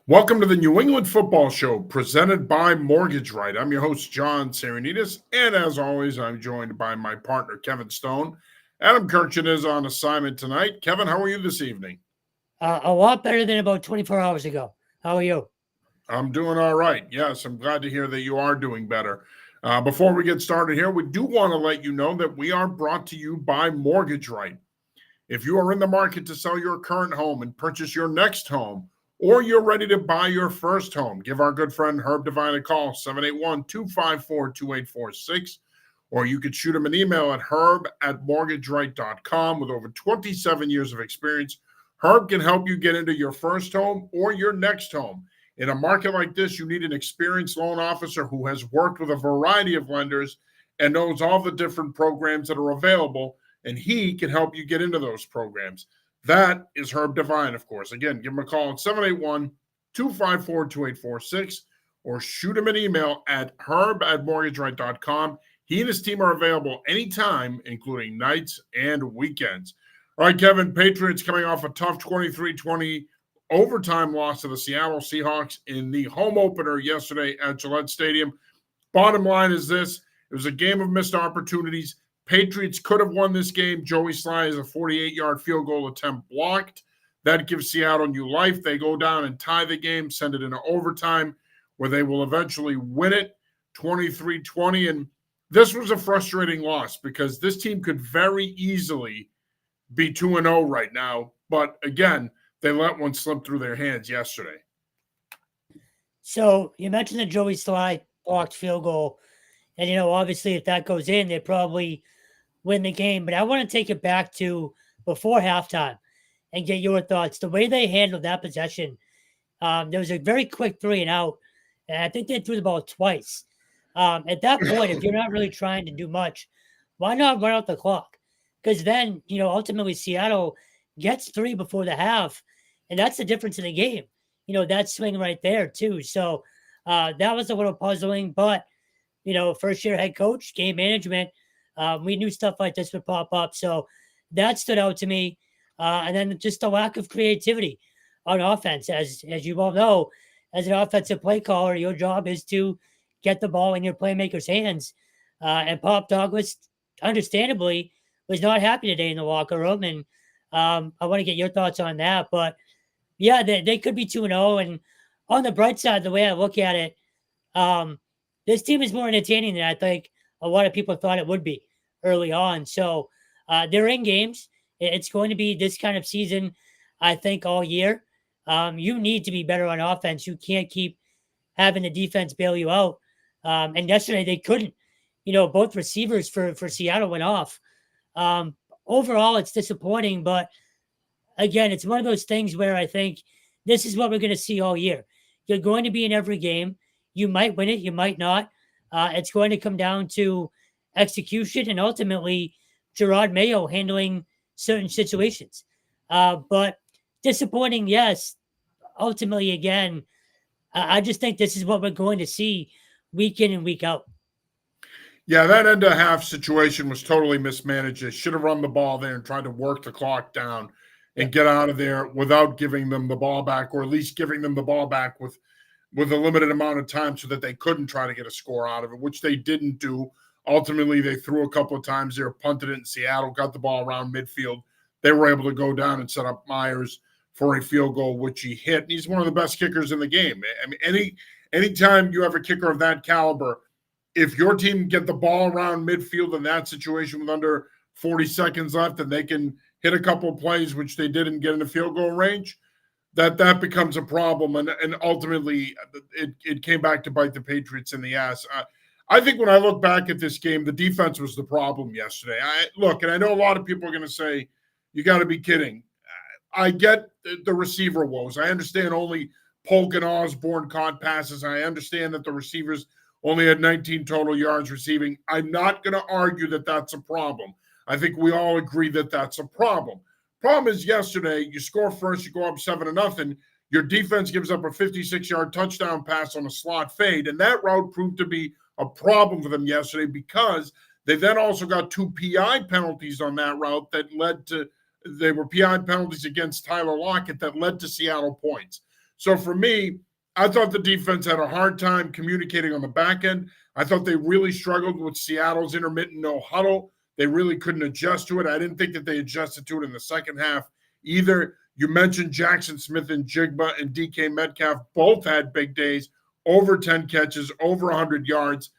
Welcome to the New England Football Show presented by Mortgage Right. I'm your host, John Serenitas, and as always, I'm joined by my partner, Kevin Stone. Adam Kirchen is on assignment tonight. Kevin, how are you this evening? A lot better than about 24 hours ago. How are you? I'm doing all right. Yes, I'm glad to hear that you are doing better. Before we get started here, we do want to let you know that we are brought to you by Mortgage Right. If you are in the market to sell your current home and purchase your next home, or you're ready to buy your first home, give our good friend Herb Devine a call, 781-254-2846, or you could shoot him an email at herb@mortgageright.com. With over 27 years of experience, Herb can help you get into your first home or your next home. In a market like this, you need an experienced loan officer who has worked with a variety of lenders and knows all the different programs that are available, and he can help you get into those programs. That is Herb Devine, of course. Again, give him a call at 781-254-2846 or shoot him an email at herb@mortgageright.com. He and his team are available anytime, including nights and weekends. All right, Kevin, Patriots coming off a tough 23-20 overtime loss to the Seattle Seahawks in the home opener yesterday at Gillette Stadium. Bottom line is this: it was a game of missed opportunities. Patriots could have won this game. Joey Sly has a 48-yard field goal attempt blocked. That gives Seattle new life. They go down and tie the game, send it into overtime, where they will eventually win it 23-20. And this was a frustrating loss because this team could very easily be 2-0 right now. But again, they let one slip through their hands yesterday. So you mentioned the Joey Sly blocked field goal. And, obviously if that goes in, they probably win the game. But I want to take it back to before halftime and get your thoughts. The way they handled that possession, there was a very quick 3 and out. And I think they threw the ball twice. At that point, if you're not really trying to do much, why not run out the clock? Because then, ultimately Seattle gets 3 before the half. And that's the difference in the game. That swing right there too. So that was a little puzzling, but first year head coach, game management, we knew stuff like this would pop up. So that stood out to me. And then just the lack of creativity on offense. As you all know, as an offensive play caller, your job is to get the ball in your playmakers' hands. And Pop Douglas, understandably, was not happy today in the locker room. And I want to get your thoughts on that. But yeah, they could be 2-0. And on the bright side, the way I look at it, this team is more entertaining than I think a lot of people thought it would be early on. So they're in games. It's going to be this kind of season, I think, all year. You need to be better on offense. You can't keep having the defense bail you out. And yesterday they couldn't. Both receivers for Seattle went off. Overall, it's disappointing, but again, it's one of those things where I think this is what we're going to see all year. You're going to be in every game. You might win it, you might not. It's going to come down to execution and ultimately Gerard Mayo handling certain situations. But disappointing, yes. Ultimately, again, I just think this is what we're going to see week in and week out. Yeah, that end of half situation was totally mismanaged. They should have run the ball there and tried to work the clock down and get out of there without giving them the ball back, or at least giving them the ball back with a limited amount of time so that they couldn't try to get a score out of it, which they didn't do. Ultimately, they threw a couple of times there, punted it in Seattle, got the ball around midfield. They were able to go down and set up Myers for a field goal, which he hit. He's one of the best kickers in the game. I mean, anytime you have a kicker of that caliber, if your team get the ball around midfield in that situation with under 40 seconds left and they can hit a couple of plays, which they did and get in the field goal range, that becomes a problem. And ultimately, it came back to bite the Patriots in the ass. I think when I look back at this game, the defense was the problem yesterday. And I know a lot of people are going to say, you got to be kidding. I get the receiver woes. I understand only Polk and Osborne caught passes. I understand that the receivers only had 19 total yards receiving. I'm not going to argue that that's a problem. I think we all agree that that's a problem. Problem is yesterday, you score first, you go up 7-0. Your defense gives up a 56-yard touchdown pass on a slot fade, and that route proved to be a problem for them yesterday because they then also got 2 PI penalties on that route that led to – they were PI penalties against Tyler Lockett that led to Seattle points. So for me, I thought the defense had a hard time communicating on the back end. I thought they really struggled with Seattle's intermittent no huddle. They really couldn't adjust to it. I didn't think that they adjusted to it in the second half either. You mentioned Jackson Smith and Jigba and DK Metcalf both had big days, over 10 catches, over 100 yards.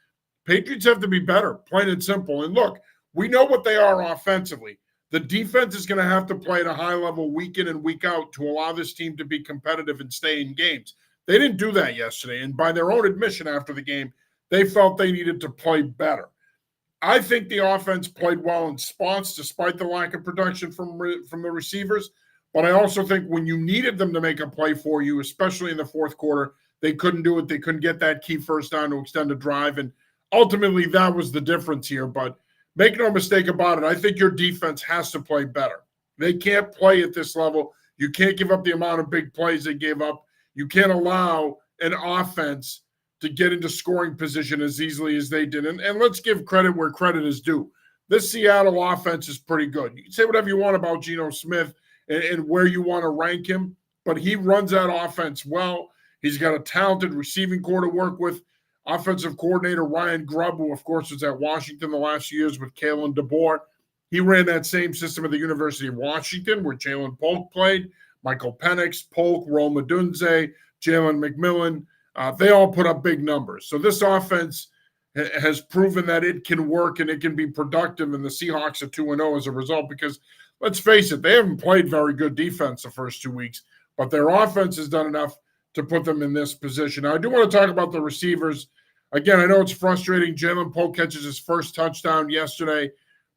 Patriots have to be better, plain and simple. And look, we know what they are offensively. The defense is going to have to play at a high level week in and week out to allow this team to be competitive and stay in games. They didn't do that yesterday. And by their own admission after the game, they felt they needed to play better. I think the offense played well in spots despite the lack of production from the receivers. But I also think when you needed them to make a play for you, especially in the fourth quarter, they couldn't do it. They couldn't get that key first down to extend a drive. And ultimately, that was the difference here. But make no mistake about it, I think your defense has to play better. They can't play at this level. You can't give up the amount of big plays they gave up. You can't allow an offense to get into scoring position as easily as they did. And let's give credit where credit is due. This Seattle offense is pretty good. You can say whatever you want about Geno Smith and where you want to rank him, but he runs that offense well. He's got a talented receiving core to work with. Offensive coordinator Ryan Grubb, who, of course, was at Washington the last few years with Kalen DeBoer. He ran that same system at the University of Washington where Jalen Polk played. Michael Penix, Polk, Rome Odunze, Jalen McMillan. They all put up big numbers. So this offense has proven that it can work and it can be productive, and the Seahawks are 2-0 as a result because, let's face it, they haven't played very good defense the first 2 weeks, but their offense has done enough to put them in this position. Now, I do want to talk about the receivers. Again, I know it's frustrating. Jalen Polk catches his first touchdown yesterday,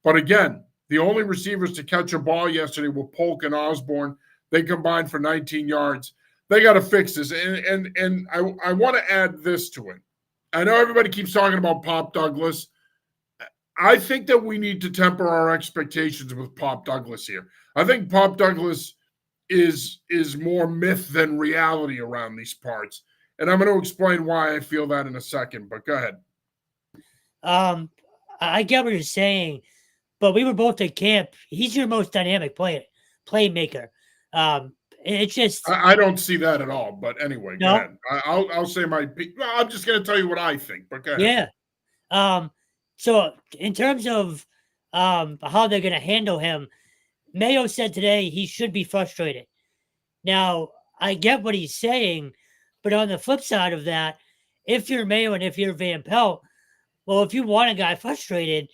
but again, the only receivers to catch a ball yesterday were Polk and Osborne. They combined for 19 yards. They got to fix this, and I want to add this to it. I know everybody keeps talking about Pop Douglas. I think that we need to temper our expectations with Pop Douglas here. I think Pop Douglas is more myth than reality around these parts, and I'm going to explain why I feel that in a second. But go ahead. I get what you're saying, but we were both at camp. He's your most dynamic playmaker. It's just I don't see that at all. But anyway, no? Go ahead. I'll say my. Well, I'm just going to tell you what I think. But go ahead. Yeah. So in terms of how they're going to handle him, Mayo said today he should be frustrated. Now, I get what he's saying, but on the flip side of that, if you're Mayo and if you're Van Pelt, well, if you want a guy frustrated,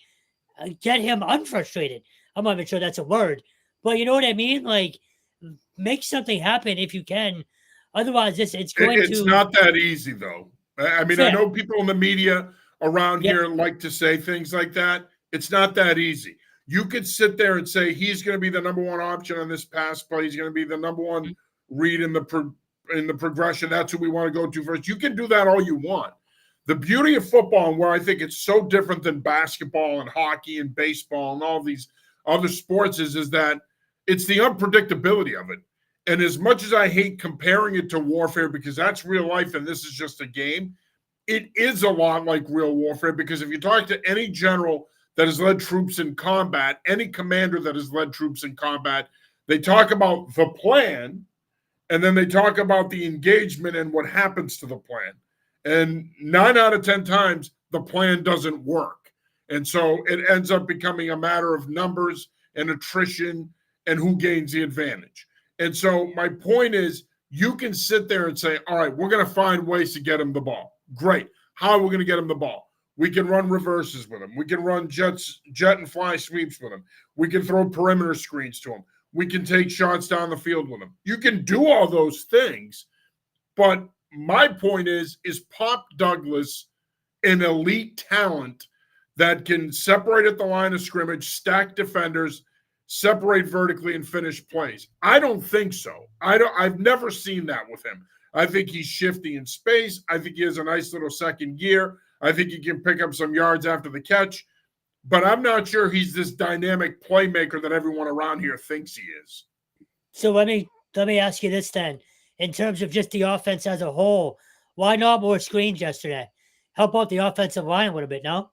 get him unfrustrated. I'm not even sure that's a word, but you know what I mean? Like, make something happen if you can. Otherwise, it's going It's to. not that easy, though. I mean, Yeah. I know people in the media around Yeah. here like to say things like that. It's not that easy. You could sit there and say he's going to be the number one option on this pass play. He's going to be the number one read in the progression. That's who we want to go to first. You can do that all you want. The beauty of football, and where I think it's so different than basketball and hockey and baseball and all these other sports, is that it's the unpredictability of it. And as much as I hate comparing it to warfare because that's real life and this is just a game, it is a lot like real warfare because if you talk to any general that has led troops in combat, any commander that has led troops in combat, they talk about the plan and then they talk about the engagement and what happens to the plan. And 9 out of 10 times, the plan doesn't work. And so it ends up becoming a matter of numbers and attrition and who gains the advantage. And so my point is, you can sit there and say, all right, we're going to find ways to get him the ball. Great. How are we going to get him the ball? We can run reverses with him. We can run jet and fly sweeps with him. We can throw perimeter screens to him. We can take shots down the field with him. You can do all those things. But my point is Pop Douglas an elite talent that can separate at the line of scrimmage, stack defenders, separate vertically, and finish plays? I don't think so. I've never seen that with him. I think he's shifty in space. I think he has a nice little second gear. I think he can pick up some yards after the catch. But I'm not sure he's this dynamic playmaker that everyone around here thinks he is. So let me ask you this then. In terms of just the offense as a whole, why not more screens yesterday? Help out the offensive line a little bit, no?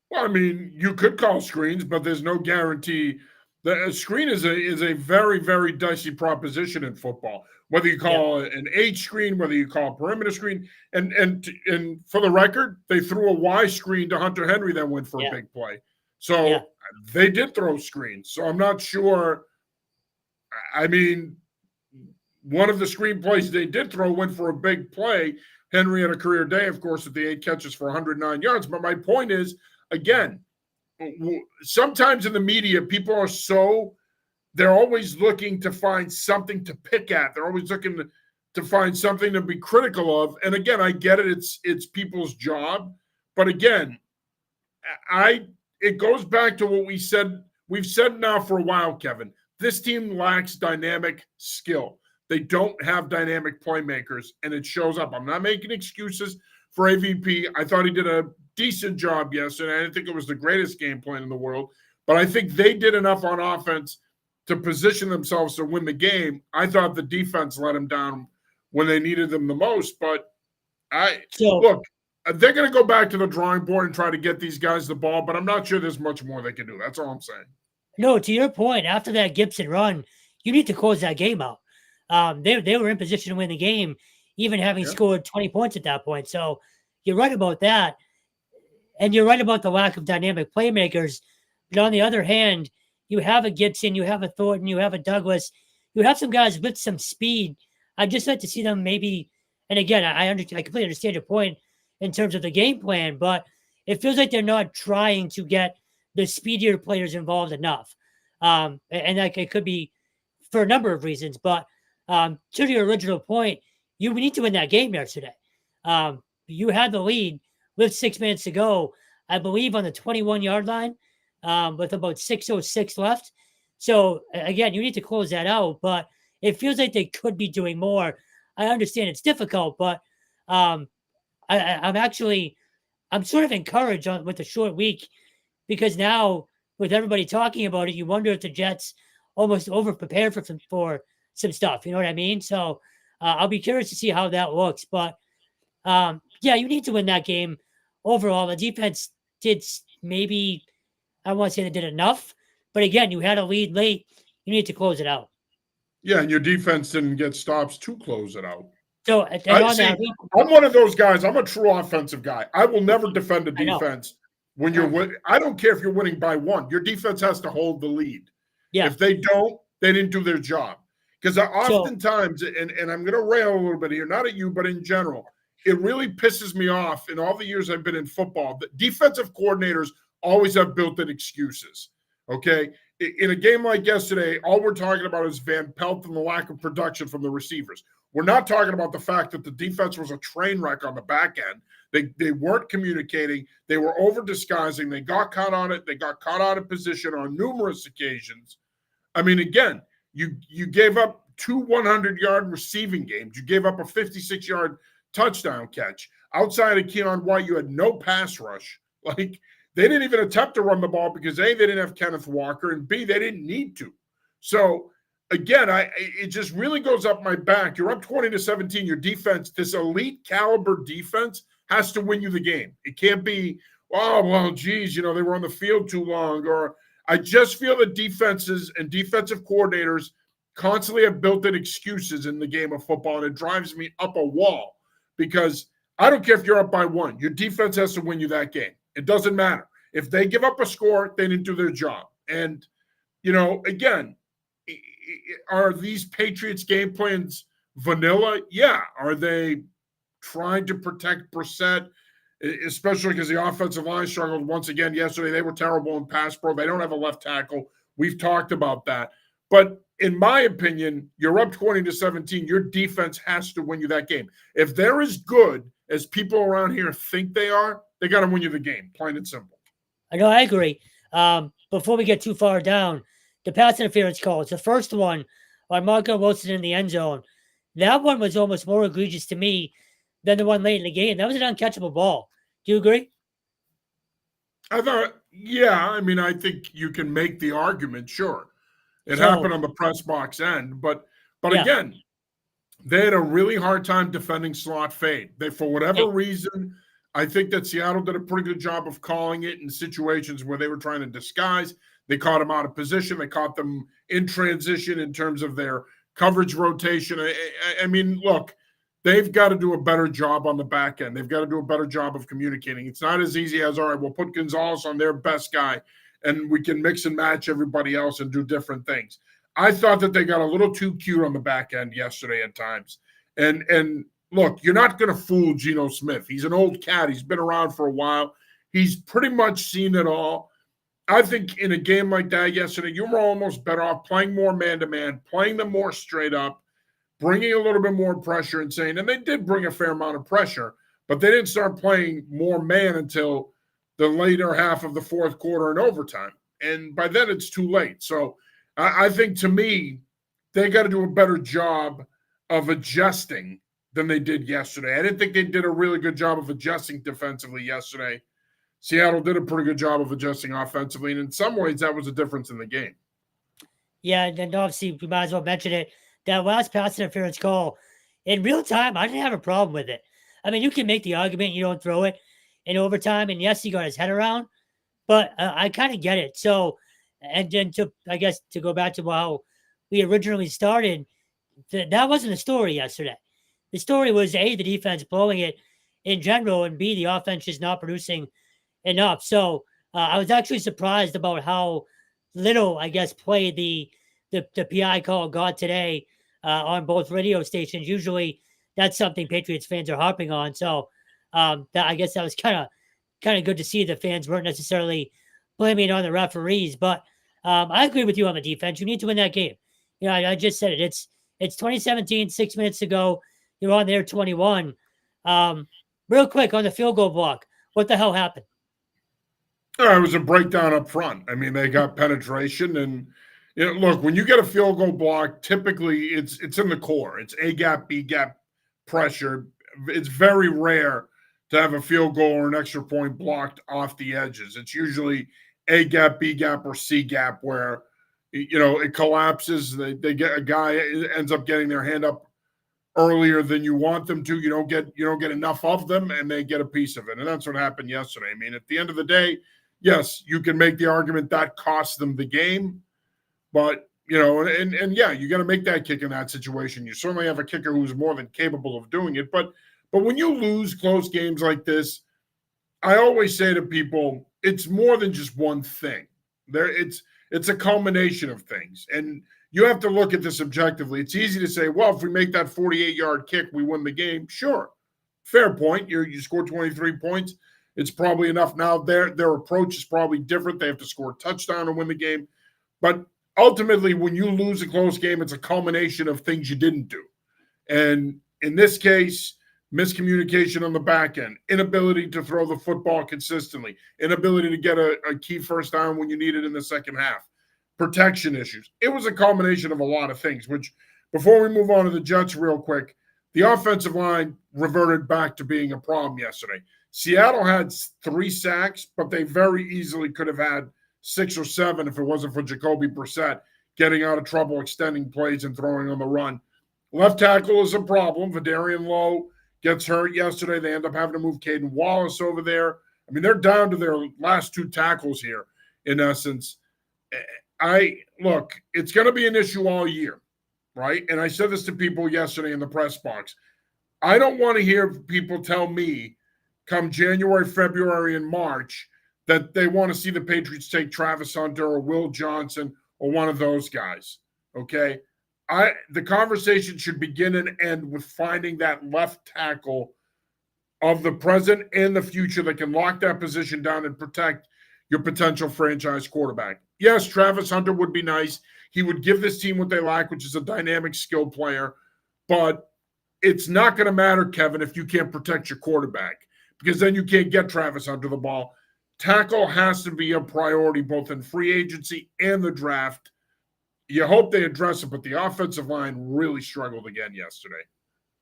Well, I mean, you could call screens, but there's no guarantee The screen is a very, very dicey proposition in football. Whether you call it an H screen, whether you call it perimeter screen, and for the record, they threw a Y screen to Hunter Henry that went for a big play. So they did throw screens. So I'm not sure. I mean, one of the screen plays they did throw went for a big play. Henry had a career day, of course, with the 8 catches for 109 yards. But my point is, again, sometimes in the media, people are they're always looking to find something to pick at. They're always looking to find something to be critical of. And again, I get it. It's people's job. But again, it goes back to what we've said now for a while, Kevin. This team lacks dynamic skill. They don't have dynamic playmakers, and it shows up. I'm not making excuses for AVP. I thought he did a decent job yesterday. I didn't think it was the greatest game plan in the world, but I think they did enough on offense to position themselves to win the game. I thought the defense let them down when they needed them the most, but look, they're going to go back to the drawing board and try to get these guys the ball, but I'm not sure there's much more they can do. That's all I'm saying. No, to your point, after that Gibson run, you need to close that game out. They were in position to win the game, even having scored 20 points at that point. So you're right about that. And you're right about the lack of dynamic playmakers. But on the other hand, you have a Gibson, you have a Thornton, you have a Douglas, you have some guys with some speed. I'd just like to see them maybe, and again, I completely understand your point in terms of the game plan, but it feels like they're not trying to get the speedier players involved enough. And like it could be for a number of reasons, but to your original point, you need to win that game yesterday. You had the lead with 6 minutes to go, I believe on the 21-yard line, with about 6:06 left. So again, you need to close that out, but it feels like they could be doing more. I understand it's difficult, but I'm sort of encouraged with the short week, because now with everybody talking about it, you wonder if the Jets almost over-prepared for some stuff. You know what I mean? So I'll be curious to see how that looks. But you need to win that game. Overall, the defense did maybe, I want to say they did enough. But again, you had a lead late. You need to close it out. Yeah, and your defense didn't get stops to close it out. So I'm one of those guys. I'm a true offensive guy. I will never defend a defense when you're I don't care if you're winning by 1. Your defense has to hold the lead. Yeah. If they don't, they didn't do their job. Because oftentimes, and I'm going to rail a little bit here, not at you, but in general, it really pisses me off in all the years I've been in football. The defensive coordinators always have built-in excuses, okay? In a game like yesterday, all we're talking about is Van Pelt and the lack of production from the receivers. We're not talking about the fact that the defense was a train wreck on the back end. They weren't communicating. They were over-disguising. They got caught on it. They got caught out of position on numerous occasions. I mean, again, you gave up 2 100-yard receiving games. You gave up a 56-yard touchdown catch. Outside of Keon White, you had no pass rush. Like, they didn't even attempt to run the ball because A, they didn't have Kenneth Walker, and B, they didn't need to. So, again, it just really goes up my back. You're up 20-17. Your defense, this elite caliber defense, has to win you the game. It can't be, geez, they were on the field too long. Or I just feel that defenses and defensive coordinators constantly have built-in excuses in the game of football, and it drives me up a wall because I don't care if you're up by 1. Your defense has to win you that game. It doesn't matter. If they give up a score, they didn't do their job. And, again, are these Patriots game plans vanilla? Yeah. Are they trying to protect Brissett, especially because the offensive line struggled once again yesterday? They were terrible in pass pro. They don't have a left tackle. We've talked about that. But in my opinion, you're up 20-17. Your defense has to win you that game. If they're as good as people around here think they are, they got to win you the game, plain and simple. I know, I agree. Before we get too far down, the pass interference calls. The first one on Marco Wilson in the end zone, that one was almost more egregious to me than the one late in the game. That was an uncatchable ball. Do you agree? I thought, I think you can make the argument, sure. It happened on the press box end, but again, they had a really hard time defending slot fade. They, for whatever reason, I think that Seattle did a pretty good job of calling it in situations where they were trying to disguise. They caught them out of position. They caught them in transition in terms of their coverage rotation. I mean, look, they've got to do a better job on the back end. They've got to do a better job of communicating. It's not as easy as, all right, we'll put Gonzalez on their best guy and we can mix and match everybody else and do different things. I thought that they got a little too cute on the back end yesterday at times. And look, you're not going to fool Geno Smith. He's an old cat. He's been around for a while. He's pretty much seen it all. I think in a game like that yesterday, you were almost better off playing more man-to-man, playing them more straight up, bringing a little bit more pressure and saying, and they did bring a fair amount of pressure, but they didn't start playing more man until the later half of the fourth quarter and overtime. And by then it's too late. So I think to me, they got to do a better job of adjusting than they did yesterday. I didn't think they did a really good job of adjusting defensively yesterday. Seattle did a pretty good job of adjusting offensively, and in some ways that was a difference in the game. Yeah, and obviously we might as well mention it. That last pass interference call, in real time, I didn't have a problem with it. I mean, you can make the argument you don't throw it in overtime, and yes, he got his head around, but I kind of get it. So, and then I guess to go back to how we originally started, that wasn't a story yesterday. The story was A, the defense blowing it in general, and B, the offense just not producing enough. So I was actually surprised about how little, I guess, play the PI call got today on both radio stations. Usually that's something Patriots fans are harping on. So I guess that was kind of good to see the fans weren't necessarily blaming it on the referees. But I agree with you on the defense. You need to win that game. You know, I just said it. It's 2017, 6 minutes ago. You're on there 21. Real quick on the field goal block. What the hell happened? It was a breakdown up front. I mean, they got penetration, and look, when you get a field goal block, typically it's in the core. It's A gap, B gap pressure. It's very rare to have a field goal or an extra point blocked off the edges. It's usually A gap, B gap, or C gap where it collapses. They get a guy ends up getting their hand up earlier than you want them to. You don't get enough of them, and they get a piece of it. And that's what happened yesterday. I mean, at the end of the day, yes, you can make the argument that cost them the game, but and yeah, you got to make that kick in that situation. You certainly have a kicker who's more than capable of doing it, but when you lose close games like this, I always say to people, it's more than just one thing. It's a culmination of things, and you have to look at this objectively. It's easy to say, well, if we make that 48-yard kick, we win the game. Sure, fair point. You score 23 points. It's probably enough now. Their approach is probably different. They have to score a touchdown to win the game. But ultimately, when you lose a close game, it's a culmination of things you didn't do. And in this case, miscommunication on the back end, inability to throw the football consistently, inability to get a key first down when you need it in the second half, protection issues. It was a culmination of a lot of things, which before we move on to the Jets real quick, the offensive line reverted back to being a problem yesterday. Seattle had 3 sacks, but they very easily could have had 6 or 7 if it wasn't for Jacoby Brissett getting out of trouble, extending plays, and throwing on the run. Left tackle is a problem. Vidarian Lowe gets hurt yesterday. They end up having to move Caden Wallace over there. I mean, they're down to their last 2 tackles here, in essence. Look, it's going to be an issue all year, right? And I said this to people yesterday in the press box. I don't want to hear people tell me come January, February, and March that they want to see the Patriots take Travis Hunter or Will Johnson or one of those guys, okay? The conversation should begin and end with finding that left tackle of the present and the future that can lock that position down and protect your potential franchise quarterback. Yes, Travis Hunter would be nice. He would give this team what they lack, which is a dynamic skill player. But it's not going to matter, Kevin, if you can't protect your quarterback, because then you can't get Travis Hunter the ball. Tackle has to be a priority both in free agency and the draft. You hope they address it, but the offensive line really struggled again yesterday.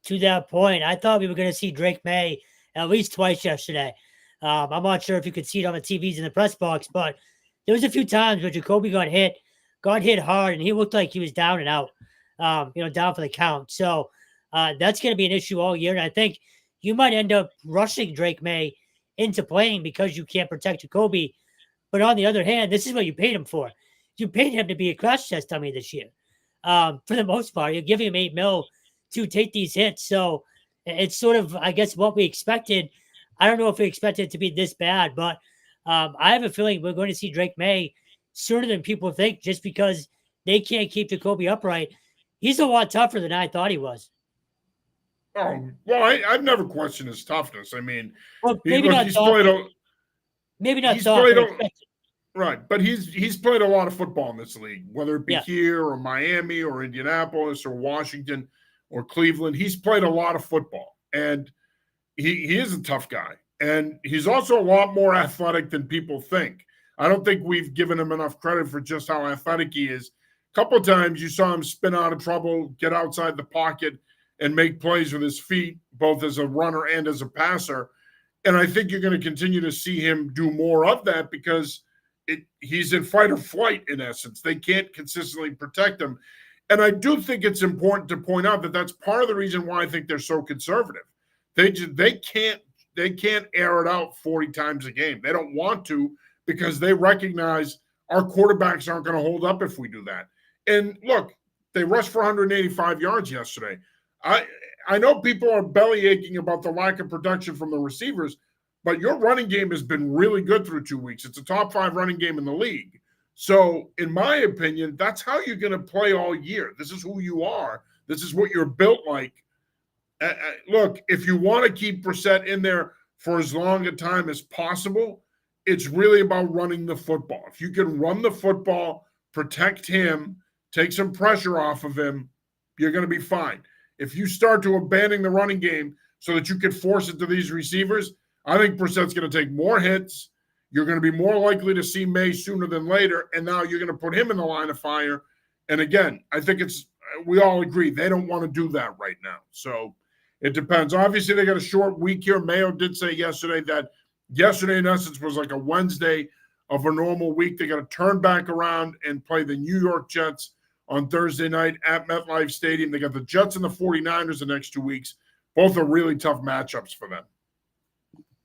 To that point, I thought we were going to see Drake May at least twice yesterday. I'm not sure if you could see it on the TVs in the press box, but there was a few times where Jacoby got hit hard, and he looked like he was down and out, down for the count. So that's going to be an issue all year. And I think you might end up rushing Drake May into playing because you can't protect Jacoby. But on the other hand, this is what you paid him for. You paid him to be a crash test dummy this year. For the most part, you're giving him $8 million to take these hits. So it's sort of, I guess, what we expected. I don't know if we expected it to be this bad, but I have a feeling we're going to see Drake May sooner than people think, just because they can't keep Jacoby upright. He's a lot tougher than I thought he was. Oh, well, I've never questioned his toughness. I mean, Well, maybe not he's tough. played Maybe not he's tough. played But right, but he's played a lot of football in this league, whether it be yeah. here or Miami or Indianapolis or Washington or Cleveland. He's played a lot of football, and he is a tough guy. And he's also a lot more athletic than people think. I don't think we've given him enough credit for just how athletic he is. A couple of times you saw him spin out of trouble, get outside the pocket, and make plays with his feet, both as a runner and as a passer. And I think you're going to continue to see him do more of that because he's in fight or flight, in essence. They can't consistently protect him. And I do think it's important to point out that that's part of the reason why I think they're so conservative. They can't air it out 40 times a game. They don't want to, because they recognize our quarterbacks aren't going to hold up if we do that. And look, they rushed for 185 yards yesterday. I know people are belly aching about the lack of production from the receivers, but your running game has been really good through 2 weeks. It's a top 5 running game in the league. So, in my opinion, that's how you're going to play all year. This is who you are. This is what you're built like. Look, if you want to keep Brissett in there for as long a time as possible, it's really about running the football. If you can run the football, protect him, take some pressure off of him, you're going to be fine. If you start to abandon the running game so that you can force it to these receivers, I think Brissett's going to take more hits. You're going to be more likely to see May sooner than later, and now you're going to put him in the line of fire. And again, I think we all agree they don't want to do that right now. So it depends. Obviously, they got a short week here. Mayo did say yesterday that yesterday, in essence, was like a Wednesday of a normal week. They got to turn back around and play the New York Jets on Thursday night at MetLife Stadium. They got the Jets and the 49ers the next 2 weeks. Both are really tough matchups for them.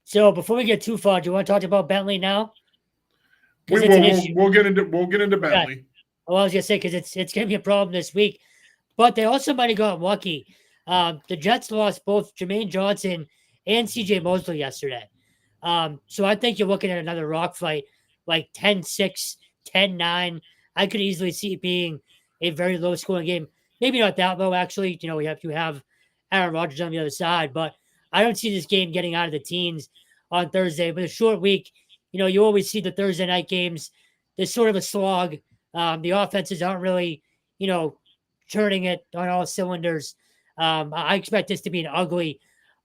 So before we get too far, do you want to talk about Bentley now? We will. We'll get into Bentley. Yeah. Well, I was gonna say, because it's gonna be a problem this week, but they also might have gotten lucky. The Jets lost both Jermaine Johnson and CJ Mosley yesterday. So I think you're looking at another rock fight, like 10-6, 10-9. I could easily see it being a very low scoring game. Maybe not that low, actually. You know, you have Aaron Rodgers on the other side, but I don't see this game getting out of the teens on Thursday. But a short week, you know, you always see the Thursday night games. There's sort of a slog. The offenses aren't really, you know, turning it on all cylinders. I expect this to be an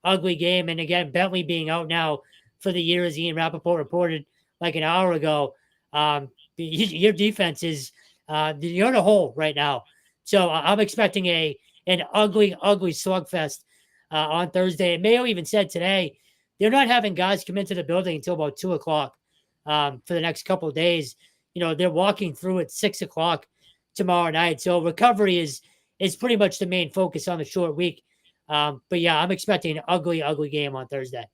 ugly game. And again, Bentley being out now for the year, as Ian Rappaport reported like an hour ago. Your defense is you're in a hole right now. So I'm expecting an ugly slugfest on Thursday. And Mayo even said today they're not having guys come into the building until about 2:00 for the next couple of days. You know, they're walking through at 6:00 tomorrow night. So recovery is pretty much the main focus on the short week. But yeah, I'm expecting an ugly game on Thursday.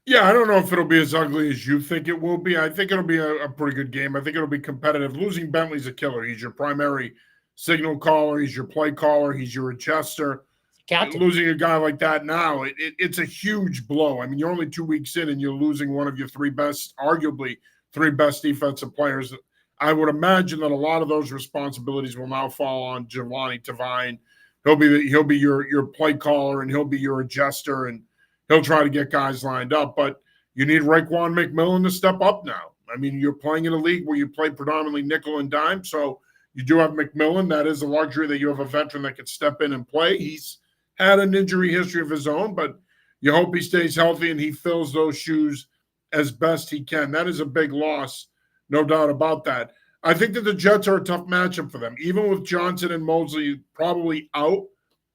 Yeah, I don't know if it'll be as ugly as you think it will be. I think it'll be a pretty good game. I think it'll be competitive. Losing Bentley's a killer. He's your primary signal caller. He's your play caller. He's your adjuster. Captain. Losing a guy like that now, it's a huge blow. I mean, you're only 2 weeks in and you're losing one of your arguably three best defensive players. I would imagine that a lot of those responsibilities will now fall on Jelani Tavine. He'll be your play caller, and he'll be your adjuster, and he'll try to get guys lined up. But you need Raekwon McMillan to step up now. I mean, you're playing in a league where you play predominantly nickel and dime, so you do have McMillan. That is a luxury that you have a veteran that can step in and play. He's had an injury history of his own, but you hope he stays healthy and he fills those shoes as best he can. That is a big loss, no doubt about that. I think that the Jets are a tough matchup for them. Even with Johnson and Mosley probably out,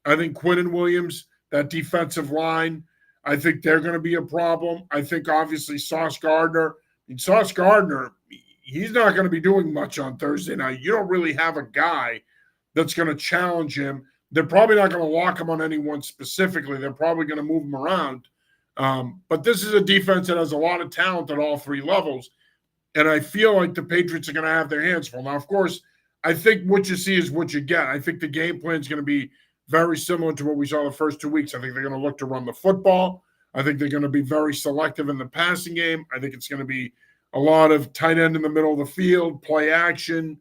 I think Quinn and Williams, that defensive line, I think they're going to be a problem. I think obviously Sauce Gardner, he's not going to be doing much on Thursday night. You don't really have a guy that's going to challenge him. They're probably not going to lock him on anyone specifically. They're probably going to move him around. But this is a defense that has a lot of talent at all three levels. And I feel like the Patriots are going to have their hands full. Now, of course, I think what you see is what you get. I think the game plan is going to be very similar to what we saw the first 2 weeks. I think they're going to look to run the football. I think they're going to be very selective in the passing game. I think it's going to be a lot of tight end in the middle of the field, play action.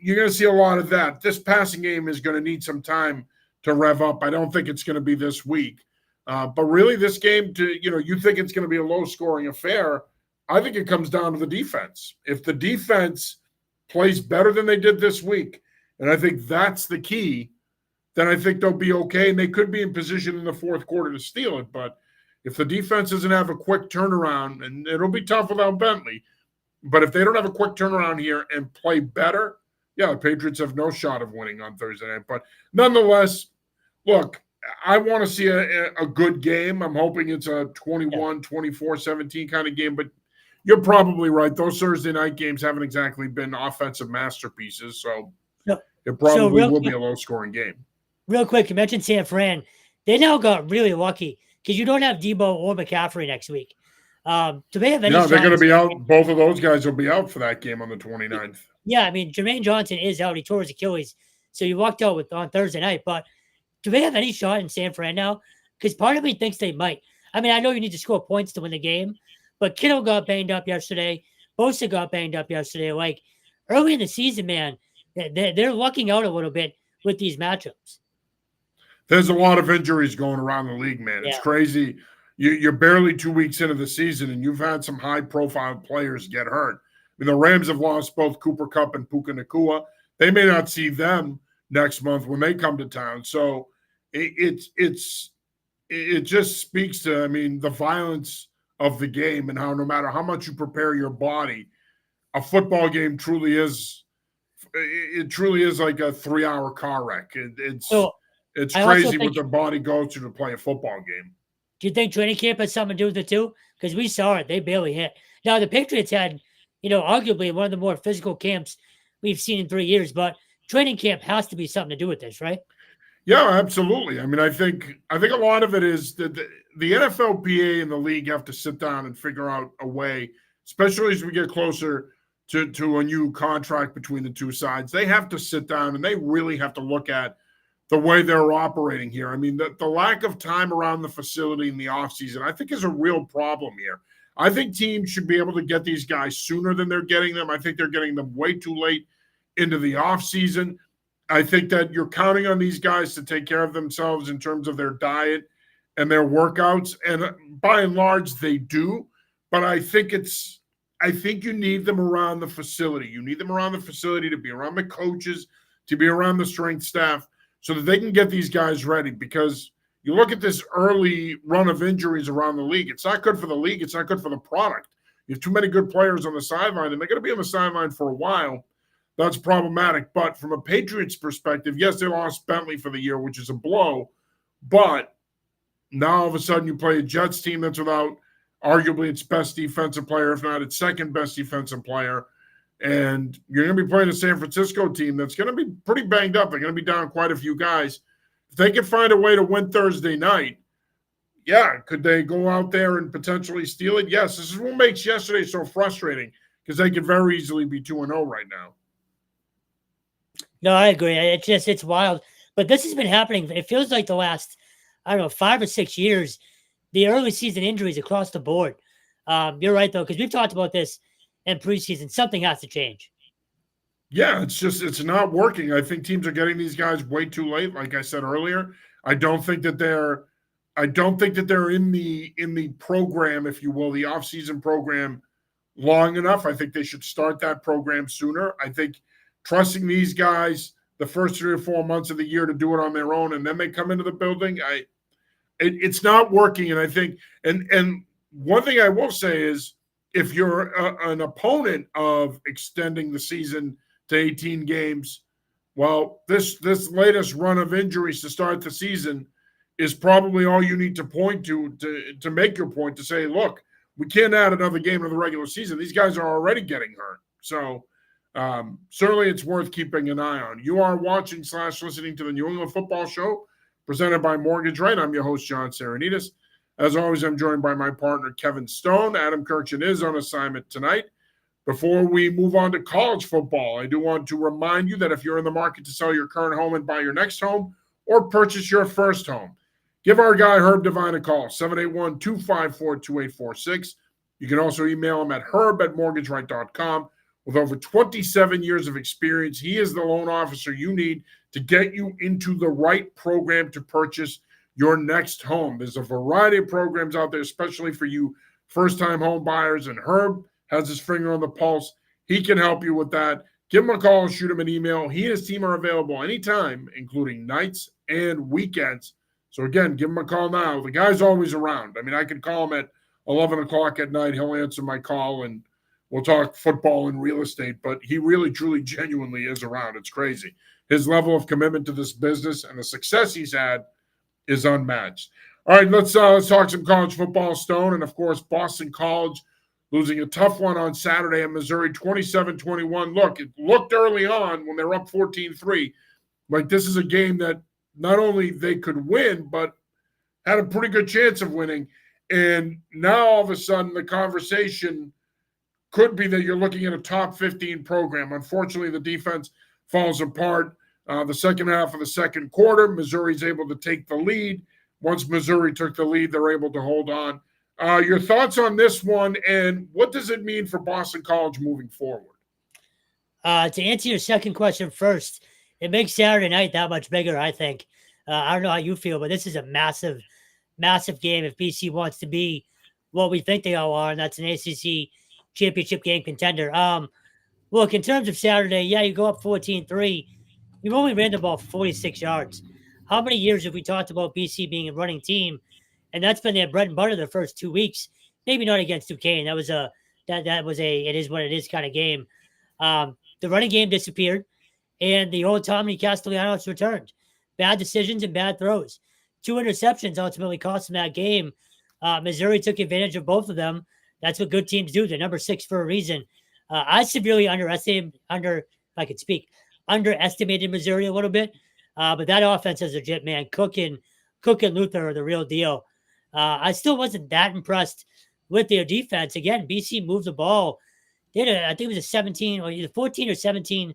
You're going to see a lot of that. This passing game is going to need some time to rev up. I don't think it's going to be this week. But really, this game, you think it's going to be a low-scoring affair. I think it comes down to the defense. If the defense plays better than they did this week, and I think that's the key, then I think they'll be okay, and they could be in position in the fourth quarter to steal it. But if the defense doesn't have a quick turnaround, and it'll be tough without Bentley, but if they don't have a quick turnaround here and play better, yeah, the Patriots have no shot of winning on Thursday night. But nonetheless, look, I want to see a good game. I'm hoping it's a 21, 24, 17 kind of game, but you're probably right. Those Thursday night games haven't exactly been offensive masterpieces, so it probably will be a low-scoring game. Real quick, you mentioned San Fran. They now got really lucky because you don't have Debo or McCaffrey next week. Do they have any they're going to be out. Both of those guys will be out for that game on the 29th. Yeah, I mean, Jermaine Johnson is out. He tore his Achilles, so he walked out on Thursday night. But do they have any shot in San Fran now? Because part of me thinks they might. I mean, I know you need to score points to win the game, but Kittle got banged up yesterday. Bosa got banged up yesterday. Like, early in the season, man, they're lucking out a little bit with these matchups. There's a lot of injuries going around the league, man. It's crazy. You're barely 2 weeks into the season, and you've had some high-profile players get hurt. I mean, the Rams have lost both Cooper Kupp and Puka Nacua. They may not see them next month when they come to town. So it just speaks to, I mean, the violence of the game and how no matter how much you prepare your body, a football game truly is like a 3-hour car wreck. It's crazy what the body goes to play a football game. Do you think training camp has something to do with it too? Because we saw it. They barely hit. Now, the Patriots had, arguably one of the more physical camps we've seen in 3 years, but training camp has to be something to do with this, right? Yeah, absolutely. I mean, I think a lot of it is that the NFLPA and the league have to sit down and figure out a way, especially as we get closer to a new contract between the two sides. They have to sit down and they really have to look at the way they're operating here. I mean, the lack of time around the facility in the offseason, I think, is a real problem here. I think teams should be able to get these guys sooner than they're getting them. I think they're getting them way too late into the offseason. I think that you're counting on these guys to take care of themselves in terms of their diet and their workouts. And by and large, they do. But I think you need them around the facility. You need them around the facility to be around the coaches, to be around the strength staff, so that they can get these guys ready. Because you look at this early run of injuries around the league, it's not good for the league. It's not good for the product. You have too many good players on the sideline, and they're going to be on the sideline for a while. That's problematic. But from a Patriots perspective, yes, they lost Bentley for the year, which is a blow. But now all of a sudden you play a Jets team that's without arguably its best defensive player, if not its second best defensive player. And you're going to be playing a San Francisco team that's going to be pretty banged up. They're going to be down quite a few guys. If they can find a way to win Thursday night, yeah, could they go out there and potentially steal it? Yes. This is what makes yesterday so frustrating, because they could very easily be 2-0 right now. No, I agree. It's wild. But this has been happening. It feels like the last, 5 or 6 years, the early season injuries across the board. You're right, though, because we've talked about this in preseason. Something has to change. Yeah, it's not working. I think teams are getting these guys way too late. Like I said earlier, I don't think that they're in the program, if you will, the offseason program long enough. I think they should start that program sooner. I think trusting these guys the first 3 or 4 months of the year to do it on their own, and then they come into the building, it's not working. And I think, and one thing I will say is, if you're an opponent of extending the season to 18 games, well, this latest run of injuries to start the season is probably all you need to point to make your point, to say, look, we can't add another game to the regular season. These guys are already getting hurt. So certainly it's worth keeping an eye on. You are watching / listening to the New England Football Show, presented by Mortgage Right. I'm your host, John Saranitas. As always, I'm joined by my partner, Kevin Stone. Adam Kirchen is on assignment tonight. Before we move on to college football, I do want to remind you that if you're in the market to sell your current home and buy your next home or purchase your first home, give our guy Herb Devine a call, 781-254-2846. You can also email him at herb@mortgageright.com. With over 27 years of experience, he is the loan officer you need to get you into the right program to purchase your next home. There's a variety of programs out there, especially for you first-time home buyers, and Herb has his finger on the pulse. He can help you with that. Give him a call, shoot him an email. He and his team are available anytime, including nights and weekends. So, again, give him a call now. The guy's always around. I mean, I could call him at 11 o'clock at night. He'll answer my call, and we'll talk football and real estate. But he really, truly, genuinely is around. It's crazy. His level of commitment to this business and the success he's had is unmatched. All right, let's talk some college football, Stone. And, of course, Boston College losing a tough one on Saturday at Missouri, 27-21. Look, it looked early on when they were up 14-3 like this is a game that not only they could win, but had a pretty good chance of winning. And now all of a sudden the conversation could be that you're looking at a top 15 program. Unfortunately, the defense falls apart. The second half of the second quarter, Missouri's able to take the lead. Once Missouri took the lead, they're able to hold on. Your thoughts on this one, and what does it mean for Boston College moving forward? To answer your second question first, it makes Saturday night that much bigger, I think. I don't know how you feel, but this is a massive, massive game if BC wants to be what we think they all are, and that's an ACC championship game contender. Look, in terms of Saturday, yeah, you go up 14-3. You've only ran the ball for 46 yards. How many years have we talked about BC being a running team? And that's been their bread and butter the first 2 weeks. Maybe not against Duquesne. That was a it is what it is kind of game. The running game disappeared, and the old Tommy Castellanos returned. Bad decisions and bad throws. 2 interceptions ultimately cost them that game. Missouri took advantage of both of them. That's what good teams do. They're number 6 for a reason. I severely underestimated Missouri a little bit. But that offense is legit, man. Cook and Luther are the real deal. I still wasn't that impressed with their defense. Again, BC moved the ball. They had I think it was a 17 or either 14 or 17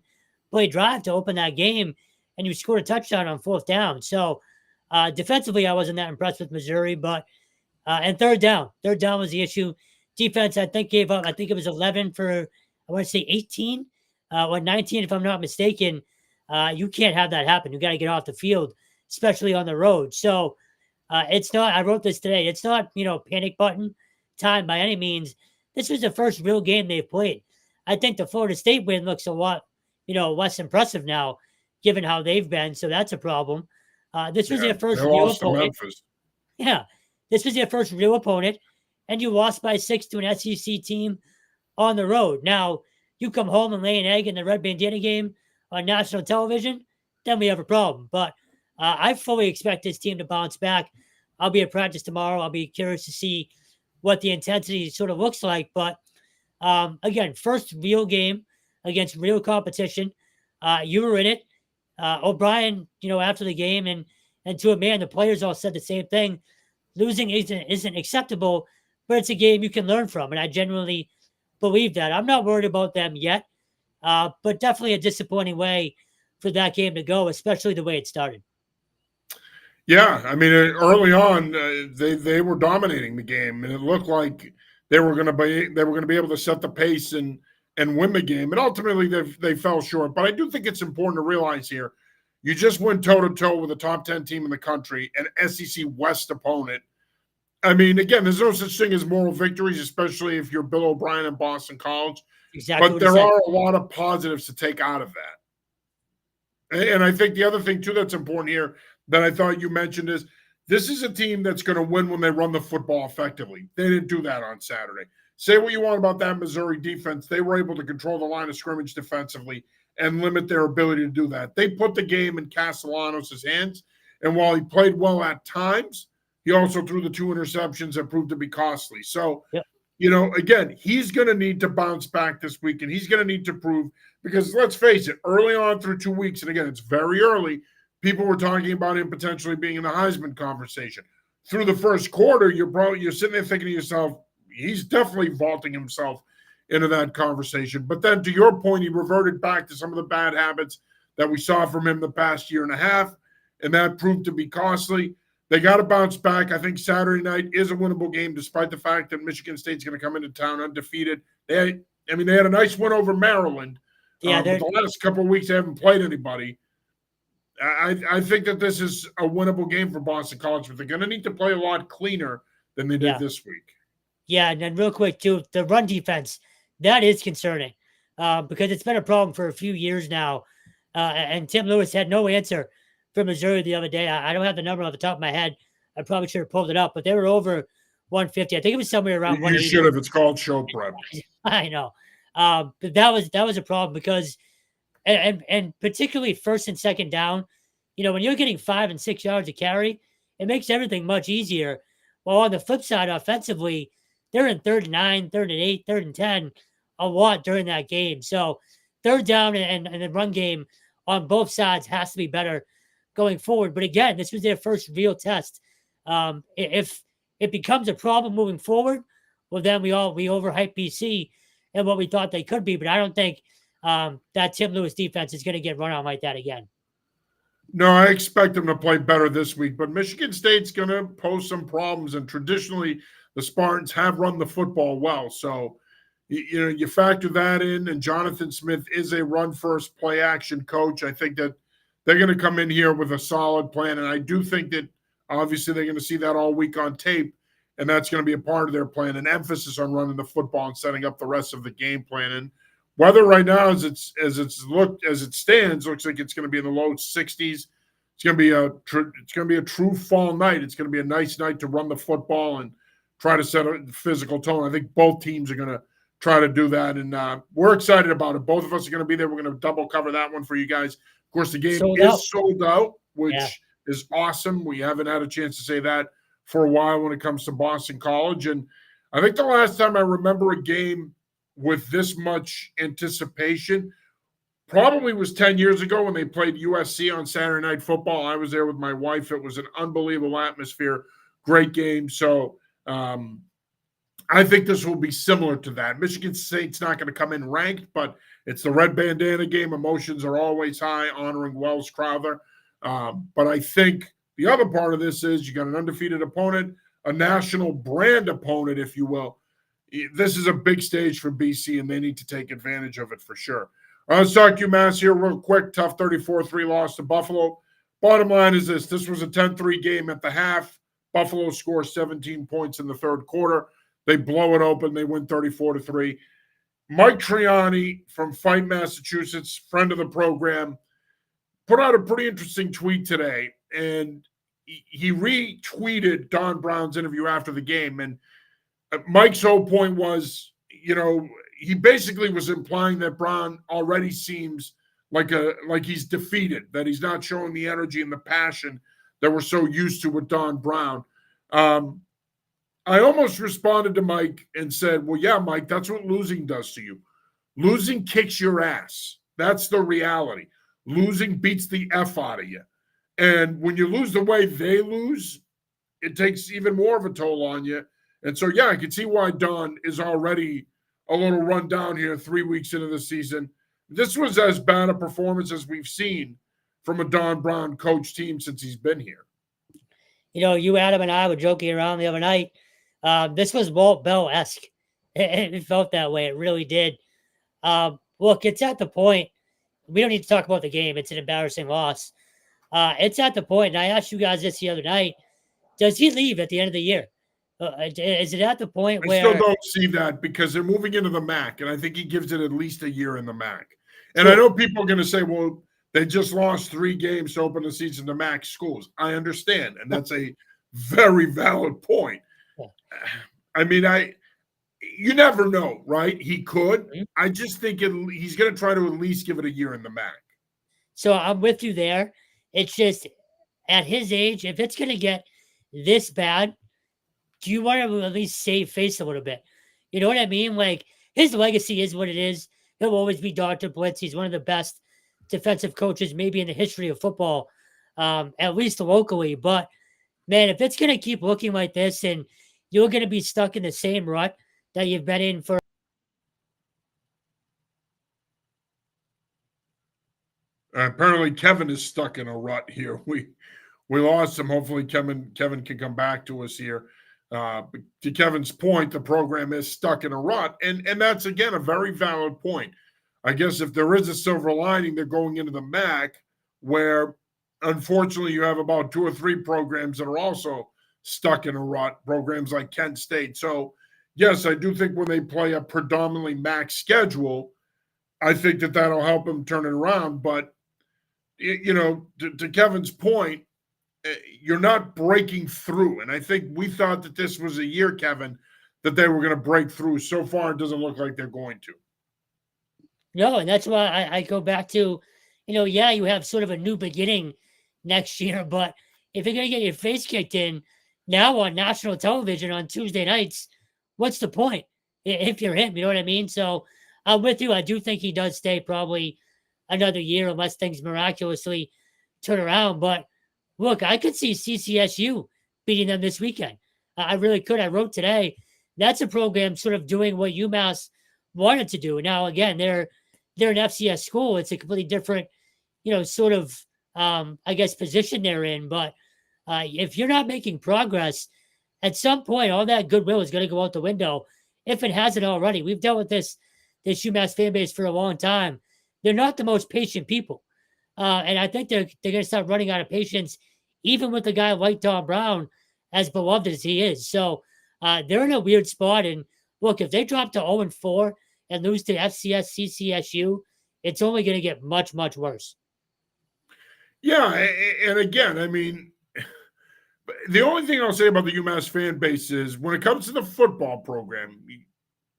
play drive to open that game, and you scored a touchdown on 4th down. So defensively, I wasn't that impressed with Missouri, but and third down was the issue. Defense, I think, gave up. I think it was 11 for, I want to say 18 or 19, if I'm not mistaken. You can't have that happen. You got to get off the field, especially on the road. So it's not, I wrote this today, it's not, panic button time by any means. This was the first real game they've played. I think the Florida State win looks a lot, less impressive now, given how they've been. So that's a problem. This was their first real opponent. Yeah, this was their first real opponent, and you lost by 6 to an SEC team on the road. Now, you come home and lay an egg in the Red Bandana game on national television, then we have a problem. But I fully expect this team to bounce back. I'll be at practice tomorrow. I'll be curious to see what the intensity sort of looks like. But again, first real game against real competition. You were in it. O'Brien, after the game and to a man, the players all said the same thing. Losing isn't acceptable, but it's a game you can learn from. And I genuinely believe that. I'm not worried about them yet, but definitely a disappointing way for that game to go, especially the way it started. Yeah, I mean, early on, they were dominating the game, and it looked like they were going to be able to set the pace and win the game. And ultimately, they fell short. But I do think it's important to realize here, you just went toe-to-toe with a top 10 team in the country, an SEC West opponent. I mean, again, there's no such thing as moral victories, especially if you're Bill O'Brien and Boston College. Exactly. But there are a lot of positives to take out of that. And I think the other thing, too, that's important here that I thought you mentioned is this is a team that's going to win when they run the football effectively. They didn't do that on Saturday. Say what you want about that Missouri defense. They were able to control the line of scrimmage defensively and limit their ability to do that. They put the game in Castellanos' hands, and while he played well at times, he also threw the 2 interceptions that proved to be costly. So, again, he's going to need to bounce back this week, and he's going to need to prove, because let's face it, early on through 2 weeks, and again, it's very early, people were talking about him potentially being in the Heisman conversation. Through the first quarter, you're sitting there thinking to yourself, he's definitely vaulting himself into that conversation. But then to your point, he reverted back to some of the bad habits that we saw from him the past year and a half, and that proved to be costly. They got to bounce back. I think Saturday night is a winnable game, despite the fact that Michigan State's going to come into town undefeated. They had a nice win over Maryland. Yeah, but the last couple of weeks they haven't played anybody. I think that this is a winnable game for Boston College, but they're going to need to play a lot cleaner than they did this week. Yeah, and then real quick, too, the run defense, that is concerning because it's been a problem for a few years now. And Tim Lewis had no answer for Missouri the other day. I don't have the number off the top of my head. I probably should have pulled it up, but they were over 150. I think it was somewhere around 180. You should have. It's called show prep. I know. But that was a problem because, and particularly first and second down, when you're getting 5 and 6 yards a carry, it makes everything much easier. Well, on the flip side, offensively, they're in 3rd and 9, 3rd and 8, 3rd and 10 a lot during that game. So third down and the run game on both sides has to be better going forward. But again, this was their first real test. If it becomes a problem moving forward, well, then we overhype BC and what we thought they could be. But I don't think that Tim Lewis defense is going to get run on like that again. No, I expect them to play better this week, but Michigan State's going to pose some problems, and traditionally the Spartans have run the football well. So, you factor that in, and Jonathan Smith is a run-first, play-action coach. I think that they're going to come in here with a solid plan, and I do think that obviously they're going to see that all week on tape, and that's going to be a part of their plan, an emphasis on running the football and setting up the rest of the game plan. And weather right now, as it stands, looks like it's going to be in the low 60s. It's going to be a true fall night. It's going to be a nice night to run the football and try to set a physical tone. I think both teams are going to try to do that, and we're excited about it. Both of us are going to be there. We're going to double cover that one for you guys. Of course, the game is sold out, which is awesome. We haven't had a chance to say that for a while when it comes to Boston College, and I think the last time I remember a game with this much anticipation probably was 10 years ago when they played USC on Saturday Night Football. I was there with my wife. It was an unbelievable atmosphere, great game. So I think this will be similar to that. Michigan State's not going to come in ranked, but it's the red bandana game. Emotions are always high, honoring Wells Crowther. But I think the other part of this is you got an undefeated opponent, a national brand opponent, if you will. This is a big stage for BC, and they need to take advantage of it for sure. Let's talk UMass here real quick. Tough 34-3 loss to Buffalo. Bottom line is this. This was a 10-3 game at the half. Buffalo scores 17 points in the third quarter. They blow it open. They win 34-3. Mike Triani from Fight, Massachusetts, friend of the program, put out a pretty interesting tweet today, and he retweeted Don Brown's interview after the game. And Mike's whole point was, he basically was implying that Brown already seems like he's defeated, that he's not showing the energy and the passion that we're so used to with Don Brown. I almost responded to Mike and said, well, yeah, Mike, that's what losing does to you. Losing kicks your ass. That's the reality. Losing beats the F out of you. And when you lose the way they lose, it takes even more of a toll on you. And so, yeah, I can see why Don is already a little run down here 3 weeks into the season. This was as bad a performance as we've seen from a Don Brown coach team since he's been here. You, Adam, and I were joking around the other night. This was Walt Bell-esque. It felt that way. It really did. Look, it's at the point. We don't need to talk about the game. It's an embarrassing loss. It's at the point, and I asked you guys this the other night, does he leave at the end of the year? Is it at the point where... I still don't see that because they're moving into the MAC, and I think he gives it at least a year in the MAC. And I know people are going to say, well, they just lost 3 games to open the season to MAC schools. I understand, and that's a very valid point. I mean, you never know, right? He could. I just think he's going to try to at least give it a year in the MAC. So I'm with you there. It's just at his age, if it's going to get this bad, do you want to at least save face a little bit? You know what I mean? Like, his legacy is what it is. He'll always be Dr. Blitz. He's one of the best defensive coaches maybe in the history of football, at least locally. But, man, if it's going to keep looking like this and you're going to be stuck in the same rut that you've been in for Apparently, Kevin is stuck in a rut here. We lost him. Hopefully, Kevin can come back to us here. But to Kevin's point, the program is stuck in a rut, and that's again a very valid point. I guess if there is a silver lining, they're going into the MAC, where unfortunately you have about 2 or 3 programs that are also stuck in a rut. Programs like Kent State. So yes, I do think when they play a predominantly MAC schedule, I think that that'll help them turn it around. But to Kevin's point, you're not breaking through. And I think we thought that this was a year, Kevin, that they were going to break through. So far, it doesn't look like they're going to. No, and that's why I go back to, yeah, you have sort of a new beginning next year, but if you're going to get your face kicked in now on national television on Tuesday nights, what's the point if you're him? You know what I mean? So I'm with you. I do think he does stay probably another year unless things miraculously turn around. But look, I could see CCSU beating them this weekend. I really could. I wrote today, that's a program sort of doing what UMass wanted to do. Now, again, they're an FCS school. It's a completely different, sort of, I guess, position they're in. But if you're not making progress, at some point, all that goodwill is going to go out the window if it hasn't already. We've dealt with this UMass fan base for a long time. They're not the most patient people. And I think they're going to start running out of patience, even with a guy like Tom Brown, as beloved as he is. So they're in a weird spot. And look, if they drop to 0-4 and lose to FCS, CCSU, it's only going to get much, much worse. Yeah, and again, I mean, the only thing I'll say about the UMass fan base is when it comes to the football program,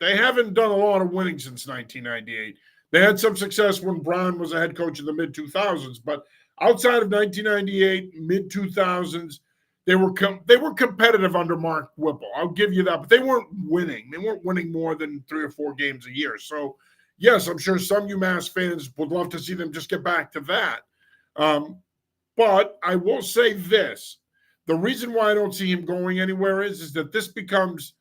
they haven't done a lot of winning since 1998. They had some success when Brown was a head coach in the mid-2000s, but outside of 1998, mid-2000s, they were competitive under Mark Whipple. I'll give you that, but they weren't winning. They weren't winning more than 3 or 4 games a year. So, yes, I'm sure some UMass fans would love to see them just get back to that. But I will say this. The reason why I don't see him going anywhere is that this becomes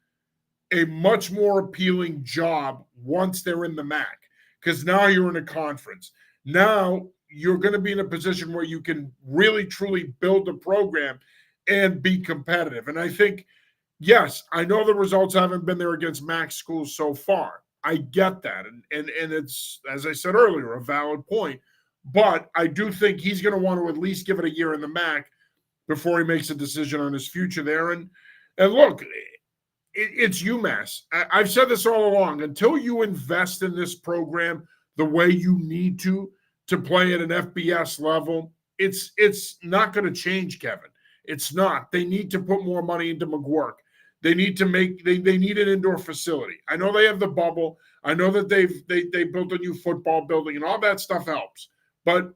a much more appealing job once they're in the MAC, because now you're in a conference. Now you're going to be in a position where you can really, truly build a program and be competitive. And I think, yes, I know the results haven't been there against MAC schools so far. I get that. And it's, as I said earlier, a valid point. But I do think he's going to want to at least give it a year in the MAC before he makes a decision on his future there. And look, it's UMass. I've said this all along. Until you invest in this program the way you need to play at an FBS level, it's not going to change, Kevin. It's not. They need to put more money into McGuirk. They need to they need an indoor facility. I know they have the bubble. I know that they built a new football building and all that stuff helps. But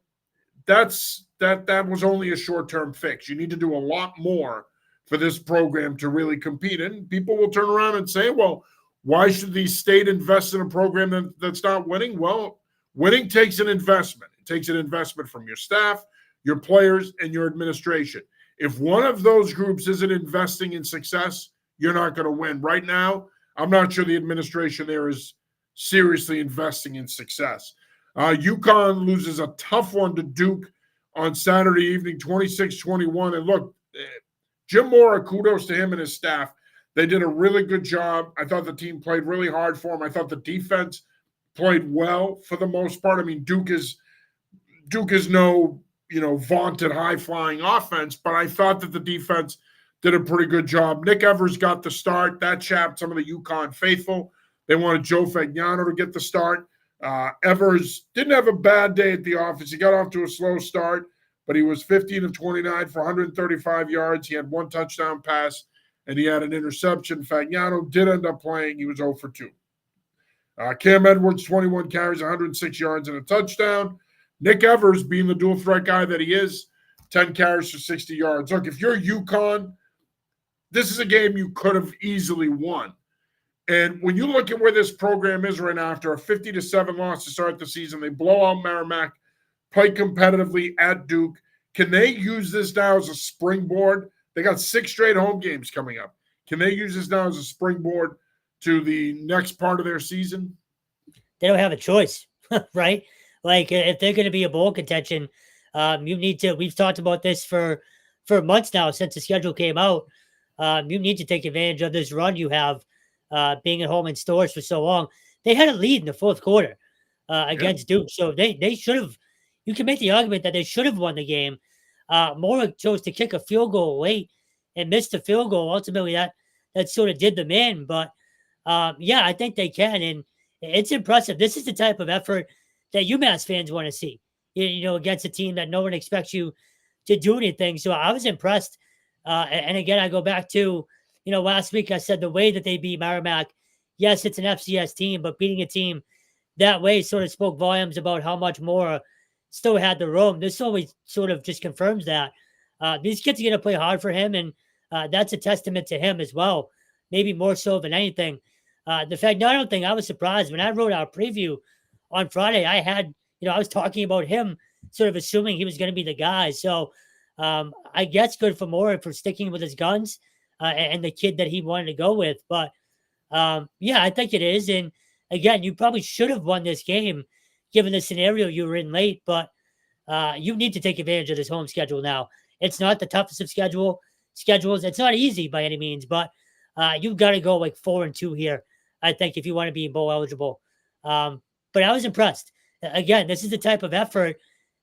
that was only a short-term fix. You need to do a lot more for this program to really compete. And people will turn around and say, well, why should the state invest in a program that's not winning? Well, winning takes an investment. It takes an investment from your staff, your players, and your administration. If one of those groups isn't investing in success, you're not going to win. Right now, I'm not sure the administration there is seriously investing in success. UConn loses a tough one to Duke on Saturday evening, 26-21. And look, Jim Mora, kudos to him and his staff. They did a really good job. I thought the team played really hard for him. I thought the defense played well for the most part. I mean, Duke is no, vaunted high-flying offense, but I thought that the defense did a pretty good job. Nick Evers got the start. That chapped some of the UConn faithful. They wanted Joe Fagnano to get the start. Evers didn't have a bad day at the office. He got off to a slow start, but he was 15 of 29 for 135 yards. He had 1 touchdown pass, and he had an interception. Fagnano did end up playing. He was 0 for 2. Cam Edwards, 21 carries, 106 yards, and a touchdown. Nick Evers, being the dual threat guy that he is, 10 carries for 60 yards. Look, if you're UConn, this is a game you could have easily won. And when you look at where this program is right now, after a 50-7 loss to start the season, they blow out Merrimack, play competitively at Duke. Can they use this now as a springboard? They got 6 straight home games coming up. Can they use this now as a springboard to the next part of their season? They don't have a choice, right? Like if they're going to be a bowl contention, you need to. We've talked about this for months now since the schedule came out. You need to take advantage of this run you have, being at home in stores for so long. They had a lead in the fourth quarter Yeah. against Duke, so they should have. You can make the argument that they should have won the game. Mora chose to kick a field goal late and missed the field goal. Ultimately, that sort of did them in. But yeah, I think they can, and it's impressive. This is the type of effort that UMass fans want to see. Against a team that no one expects you to do anything. So I was impressed. And again, I go back to last week I said the way that they beat Merrimack. Yes, it's an FCS team, but beating a team that way sort of spoke volumes about how much more still had the room. This always sort of just confirms that these kids are going to play hard for him, and that's a testament to him as well. Maybe more so than anything. The fact, I don't think I was surprised when I wrote our preview on Friday. I was talking about him, sort of assuming he was going to be the guy. So I guess good for Moore for sticking with his guns and the kid that he wanted to go with. But yeah, I think it is. And again, you probably should have won this game given the scenario you were in late. But you need to take advantage of this home schedule now. It's not the toughest of schedules. It's not easy by any means, but you've got to go like 4-2 here, I think, if you want to be bowl eligible. But I was impressed. Again, this is the type of effort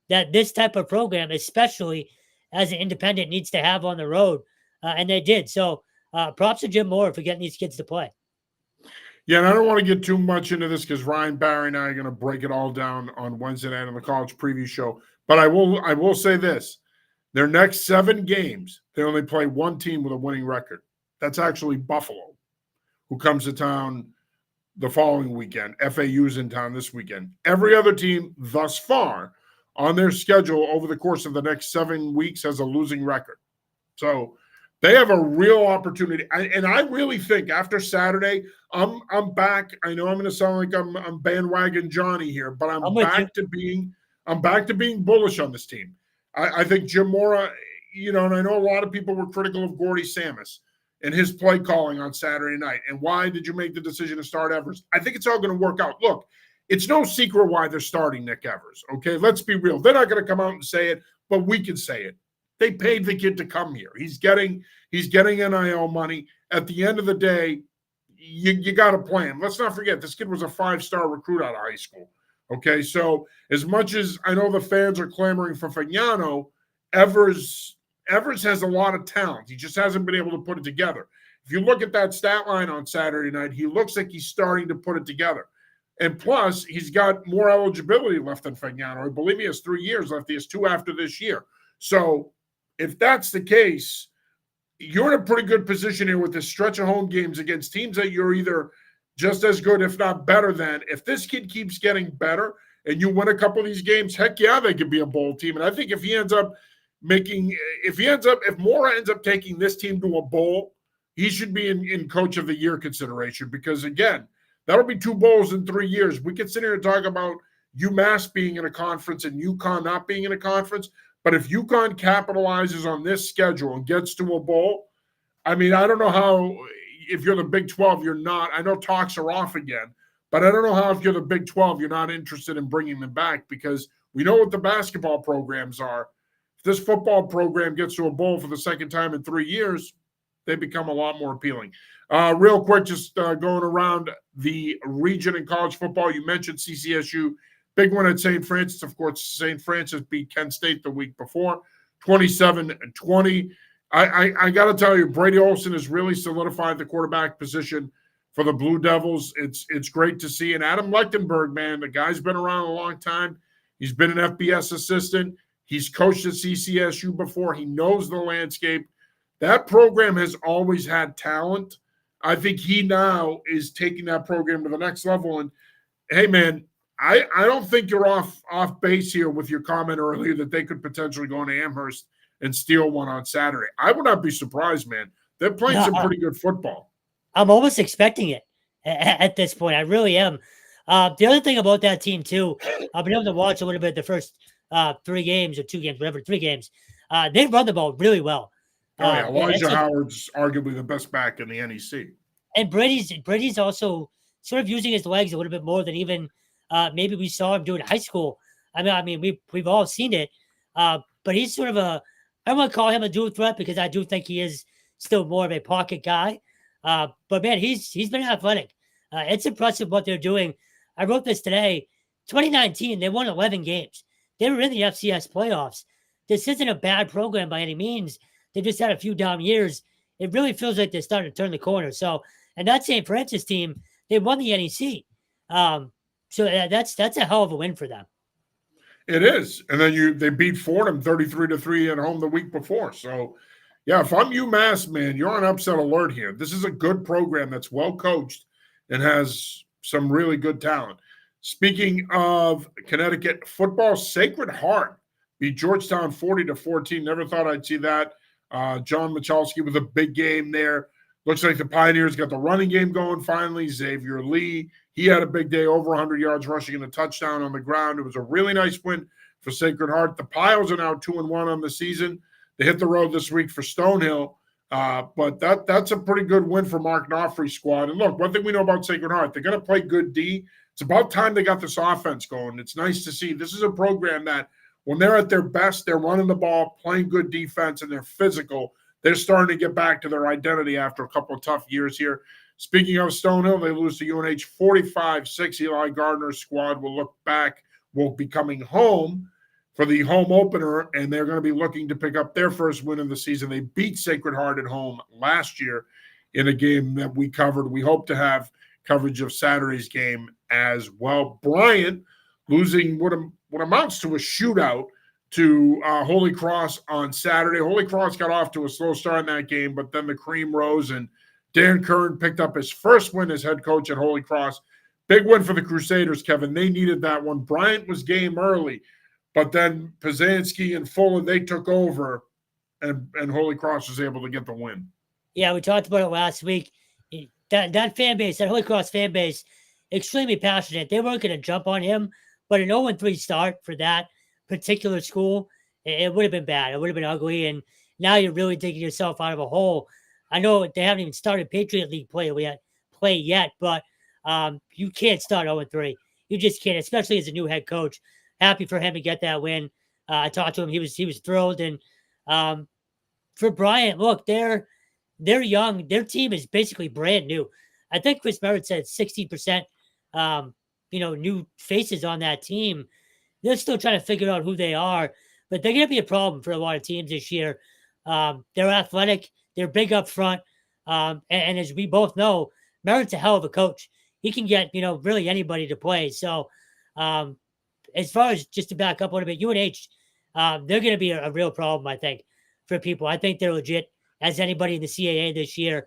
that this type of program, especially as an independent, needs to have on the road. And they did. So props to Jim Moore for getting these kids to play. Yeah, and I don't want to get too much into this because Ryan Barry and I are going to break it all down on Wednesday night on the college preview show. But I will say this. Their next 7 games, they only play one team with a winning record. That's actually Buffalo, who comes to town the following weekend. FAU's in town this weekend. Every other team thus far on their schedule over the course of the next 7 weeks has a losing record. So they have a real opportunity. And I really think after Saturday, I'm back. I know I'm going to sound like I'm bandwagon Johnny here, but I'm back to being bullish on this team. I think Jim Mora, and I know a lot of people were critical of Gordy Samus and his play calling on Saturday night. And why did you make the decision to start Evers? I think it's all going to work out. Look, it's no secret why they're starting Nick Evers. Okay, let's be real. They're not going to come out and say it, but we can say it. They paid the kid to come here. He's getting NIL money. At the end of the day, you got a plan. Let's not forget, this kid was a 5-star recruit out of high school. Okay, so as much as I know the fans are clamoring for Fagnano, Evers has a lot of talent. He just hasn't been able to put it together. If you look at that stat line on Saturday night, he looks like he's starting to put it together. And plus, he's got more eligibility left than Fagnano. I believe he has 3 years left. He has 2 after this year. So if that's the case, you're in a pretty good position here with this stretch of home games against teams that you're either just as good, if not better than. If this kid keeps getting better and you win a couple of these games, heck yeah, they could be a bowl team. And I think if Mora ends up taking this team to a bowl, he should be in coach of the year consideration because, again, that'll be 2 bowls in 3 years. We could sit here and talk about UMass being in a conference and UConn not being in a conference. But if UConn capitalizes on this schedule and gets to a bowl, I mean, I don't know how, if you're the Big 12, you're not. I know talks are off again, but I don't know how if you're the Big 12, you're not interested in bringing them back because we know what the basketball programs are. If this football program gets to a bowl for the second time in 3 years, they become a lot more appealing. Real quick, just going around the region in college football, you mentioned CCSU. Big one at St. Francis. Of course, St. Francis beat Kent State the week before, 27-20. I got to tell you, Brady Olson has really solidified the quarterback position for the Blue Devils. It's great to see. And Adam Lechtenberg, man, the guy's been around a long time. He's been an FBS assistant. He's coached at CCSU before. He knows the landscape. That program has always had talent. I think he now is taking that program to the next level. And, hey, man, I don't think you're off base here with your comment earlier that they could potentially go into Amherst and steal one on Saturday. I would not be surprised, man. They're playing some pretty good football. I'm almost expecting it at this point. I really am. The other thing about that team, too, I've been able to watch a little bit the first 3 games or 2 games, whatever, 3 games. They run the ball really well. Oh, yeah. Elijah Howard's arguably the best back in the NEC. And Brady's also sort of using his legs a little bit more than even maybe we saw him do in high school I mean, we've all seen it. But he's sort of I don't want to call him a dual threat because I do think he is still more of a pocket guy. But man, he's been athletic. It's impressive what they're doing. I wrote this today. 2019, they won 11 games. They were in the FCS playoffs. This isn't a bad program by any means. They just had a few down years. It really feels like they're starting to turn the corner. So, and that St. Francis team, they won the NEC. So that's a hell of a win for them. It is. And then they beat Fordham 33-3 at home the week before. So, yeah, if I'm UMass, man, you're on upset alert here. This is a good program that's well coached and has some really good talent. Speaking of Connecticut football, Sacred Heart beat Georgetown 40-14. Never thought I'd see that. John Michalski with a big game there. Looks like the Pioneers got the running game going finally. Xavier Lee, he had a big day, over 100 yards rushing and a touchdown on the ground. It was a really nice win for Sacred Heart. The Piles are now 2-1 on the season. They hit the road this week for Stonehill. But that's a pretty good win for Mark Knopfrey's squad. And look, one thing we know about Sacred Heart, they're going to play good D. It's about time they got this offense going. It's nice to see. This is a program that when they're at their best, they're running the ball, playing good defense, and they're physical. They're starting to get back to their identity after a couple of tough years here. Speaking of Stonehill, they lose to UNH 45-6. Eli Gardner's squad will be coming home for the home opener, and they're going to be looking to pick up their first win of the season. They beat Sacred Heart at home last year in a game that we covered. We hope to have coverage of Saturday's game as well. Bryant losing what amounts to a shootout to Holy Cross on Saturday. Holy Cross got off to a slow start in that game, but then the cream rose, and Dan Kern picked up his first win as head coach at Holy Cross. Big win for the Crusaders, Kevin. They needed that one. Bryant was game early, but then Pazanski and Fuller, they took over, and Holy Cross was able to get the win. Yeah, we talked about it last week. That fan base, that Holy Cross fan base, extremely passionate. They weren't going to jump on him, but an 0-3 start for that particular school, it would have been bad. It would have been ugly, and now you're really digging yourself out of a hole. I know they haven't even started Patriot League play yet, but you can't start 0-3. You just can't, especially as a new head coach. Happy for him to get that win. I talked to him; he was thrilled. And for Bryant, look, they're young. Their team is basically brand new. I think Chris Merritt said 60%. New faces on that team. They're still trying to figure out who they are, but they're going to be a problem for a lot of teams this year. They're athletic. They're big up front. And as we both know, Merritt's a hell of a coach. He can get, really anybody to play. So as far as just to back up a little bit, UNH, they're going to be a real problem, I think, for people. I think they're legit as anybody in the CAA this year.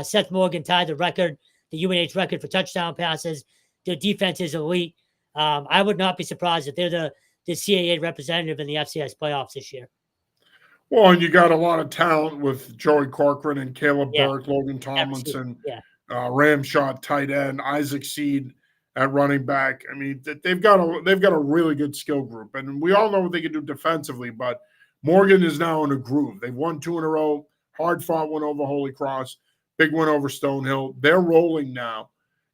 Seth Morgan tied the UNH record for touchdown passes. Their defense is elite. I would not be surprised if they're the CAA representative in the FCS playoffs this year. Well, and you got a lot of talent with Joey Corcoran and Caleb Burke, Logan Tomlinson, Ramshot tight end, Isaac Seed at running back. I mean, they've got a really good skill group, and we all know what they can do defensively. But Morgan is now in a groove. They've won 2 in a row. Hard-fought one over Holy Cross, big one over Stonehill. They're rolling now.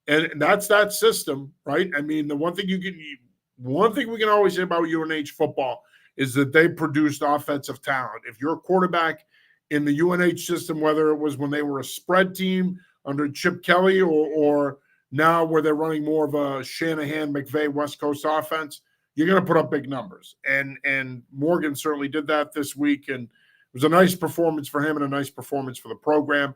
And that's that system, right? I mean, the one thing we can always say about UNH football is that they produced offensive talent. If you're a quarterback in the UNH system, whether it was when they were a spread team under Chip Kelly or now where they're running more of a Shanahan, McVay, West Coast offense, you're going to put up big numbers. And Morgan certainly did that this week, and it was a nice performance for him and a nice performance for the program.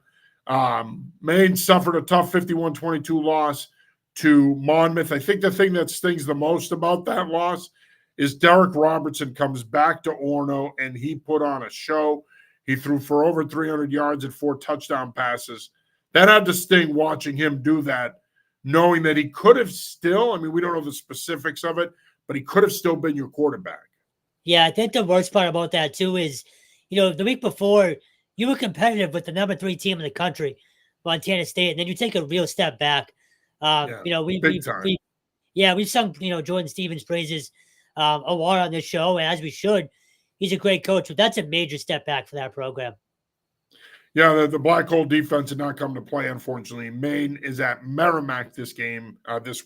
Maine suffered a tough 51-22 loss to Monmouth. I think the thing that stings the most about that loss is Derek Robertson comes back to Orono, and he put on a show. He threw for over 300 yards and 4 touchdown passes. That had to sting watching him do that, knowing that he could have still, I mean, we don't know the specifics of it, but he could have still been your quarterback. Yeah, I think the worst part about that, too, is, the week before, you were competitive with the number 3 team in the country, Montana State, and then you take a real step back. We've sung, Jordan Stevens' praises a lot on this show, as we should. He's a great coach, but that's a major step back for that program. Yeah, the black hole defense did not come to play, unfortunately. Maine is at Merrimack this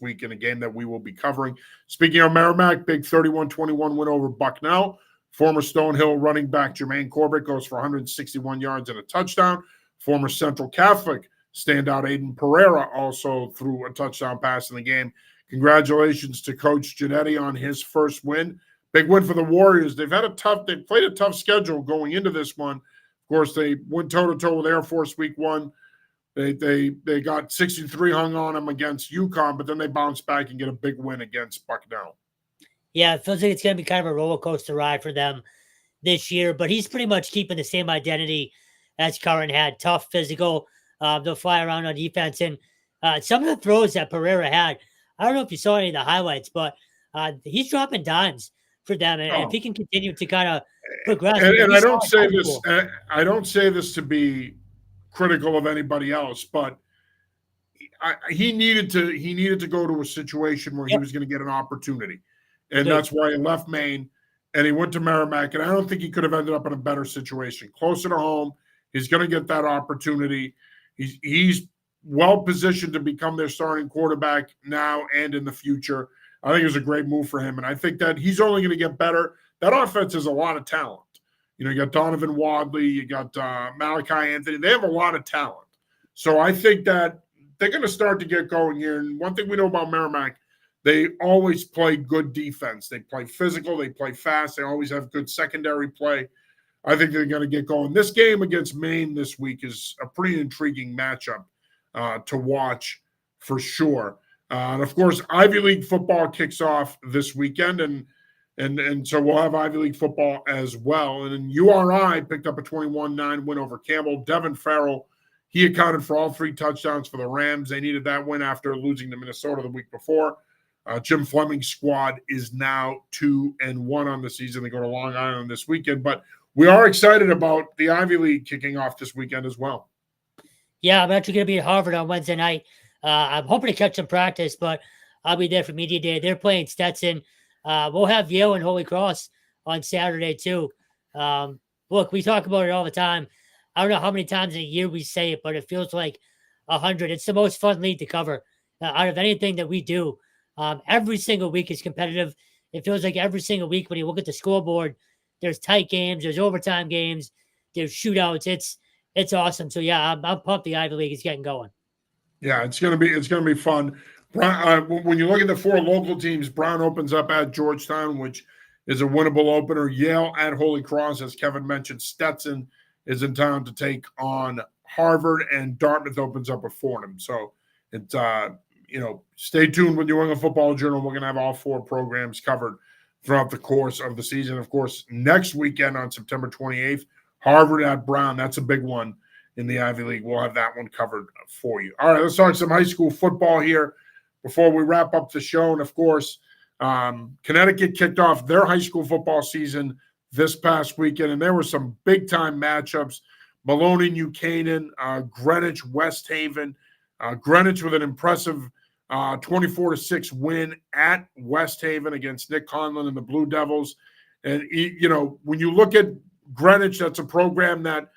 week in a game that we will be covering. Speaking of Merrimack, big 31-21 win over Bucknell. Former Stonehill running back Jermaine Corbett goes for 161 yards and a touchdown. Former Central Catholic standout Aiden Pereira also threw a touchdown pass in the game. Congratulations to Coach Giannetti on his first win. Big win for the Warriors. They played a tough schedule going into this one. Of course, they went toe-to-toe with Air Force week one. They got 63 hung on them against UConn, but then they bounced back and get a big win against Bucknell. Yeah, it feels like it's going to be kind of a roller coaster ride for them this year, but he's pretty much keeping the same identity as Curran had. Tough, physical. They'll fly around on defense. And some of the throws that Pereira had, I don't know if you saw any of the highlights, but he's dropping dimes for them. And if he can continue to kind of progress. And I don't say this, I don't say this to be critical of anybody else, but he needed to go to a situation where he was going to get an opportunity. And that's why he left Maine and he went to Merrimack. And I don't think he could have ended up in a better situation. Closer to home, he's going to get that opportunity. He's well positioned to become their starting quarterback now and in the future. I think it was a great move for him. And I think that he's only going to get better. That offense has a lot of talent. You got Donovan Wadley, you got Malachi Anthony. They have a lot of talent. So I think that they're going to start to get going here. And one thing we know about Merrimack, they always play good defense. They play physical. They play fast. They always have good secondary play. I think they're going to get going. This game against Maine this week is a pretty intriguing matchup to watch for sure. And, of course, Ivy League football kicks off this weekend, and so we'll have Ivy League football as well. And then URI picked up a 21-9 win over Campbell. Devin Farrell, he accounted for all 3 touchdowns for the Rams. They needed that win after losing to Minnesota the week before. Jim Fleming's squad is now 2-1 on the season. They go to Long Island this weekend. But we are excited about the Ivy League kicking off this weekend as well. Yeah, I'm actually going to be at Harvard on Wednesday night. I'm hoping to catch some practice, but I'll be there for media day. They're playing Stetson. We'll have Yale and Holy Cross on Saturday too. Look, we talk about it all the time. I don't know how many times in a year we say it, but it feels like 100. It's the most fun league to cover out of anything that we do. Every single week is competitive. It feels like every single week when you look at the scoreboard, there's tight games, there's overtime games, there's shootouts. It's awesome. So yeah, I'm pumped. The Ivy League is getting going. Yeah, it's gonna be fun. When you look at the 4 local teams, Brown opens up at Georgetown, which is a winnable opener. Yale at Holy Cross, as Kevin mentioned. Stetson is in town to take on Harvard, and Dartmouth opens up with Fordham. So it's stay tuned with New England Football Journal. We're gonna have all 4 programs covered throughout the course of the season. Of course, next weekend on September 28th, Harvard at Brown. That's a big one in the Ivy League. We'll have that one covered for you. All right, let's talk some high school football here before we wrap up the show. And, of course, Connecticut kicked off their high school football season this past weekend, and there were some big-time matchups. Maloney, New Canaan, Greenwich, West Haven. Greenwich with an impressive 24-6 win at West Haven against Nick Conlon and the Blue Devils. And, when you look at Greenwich, that's a program that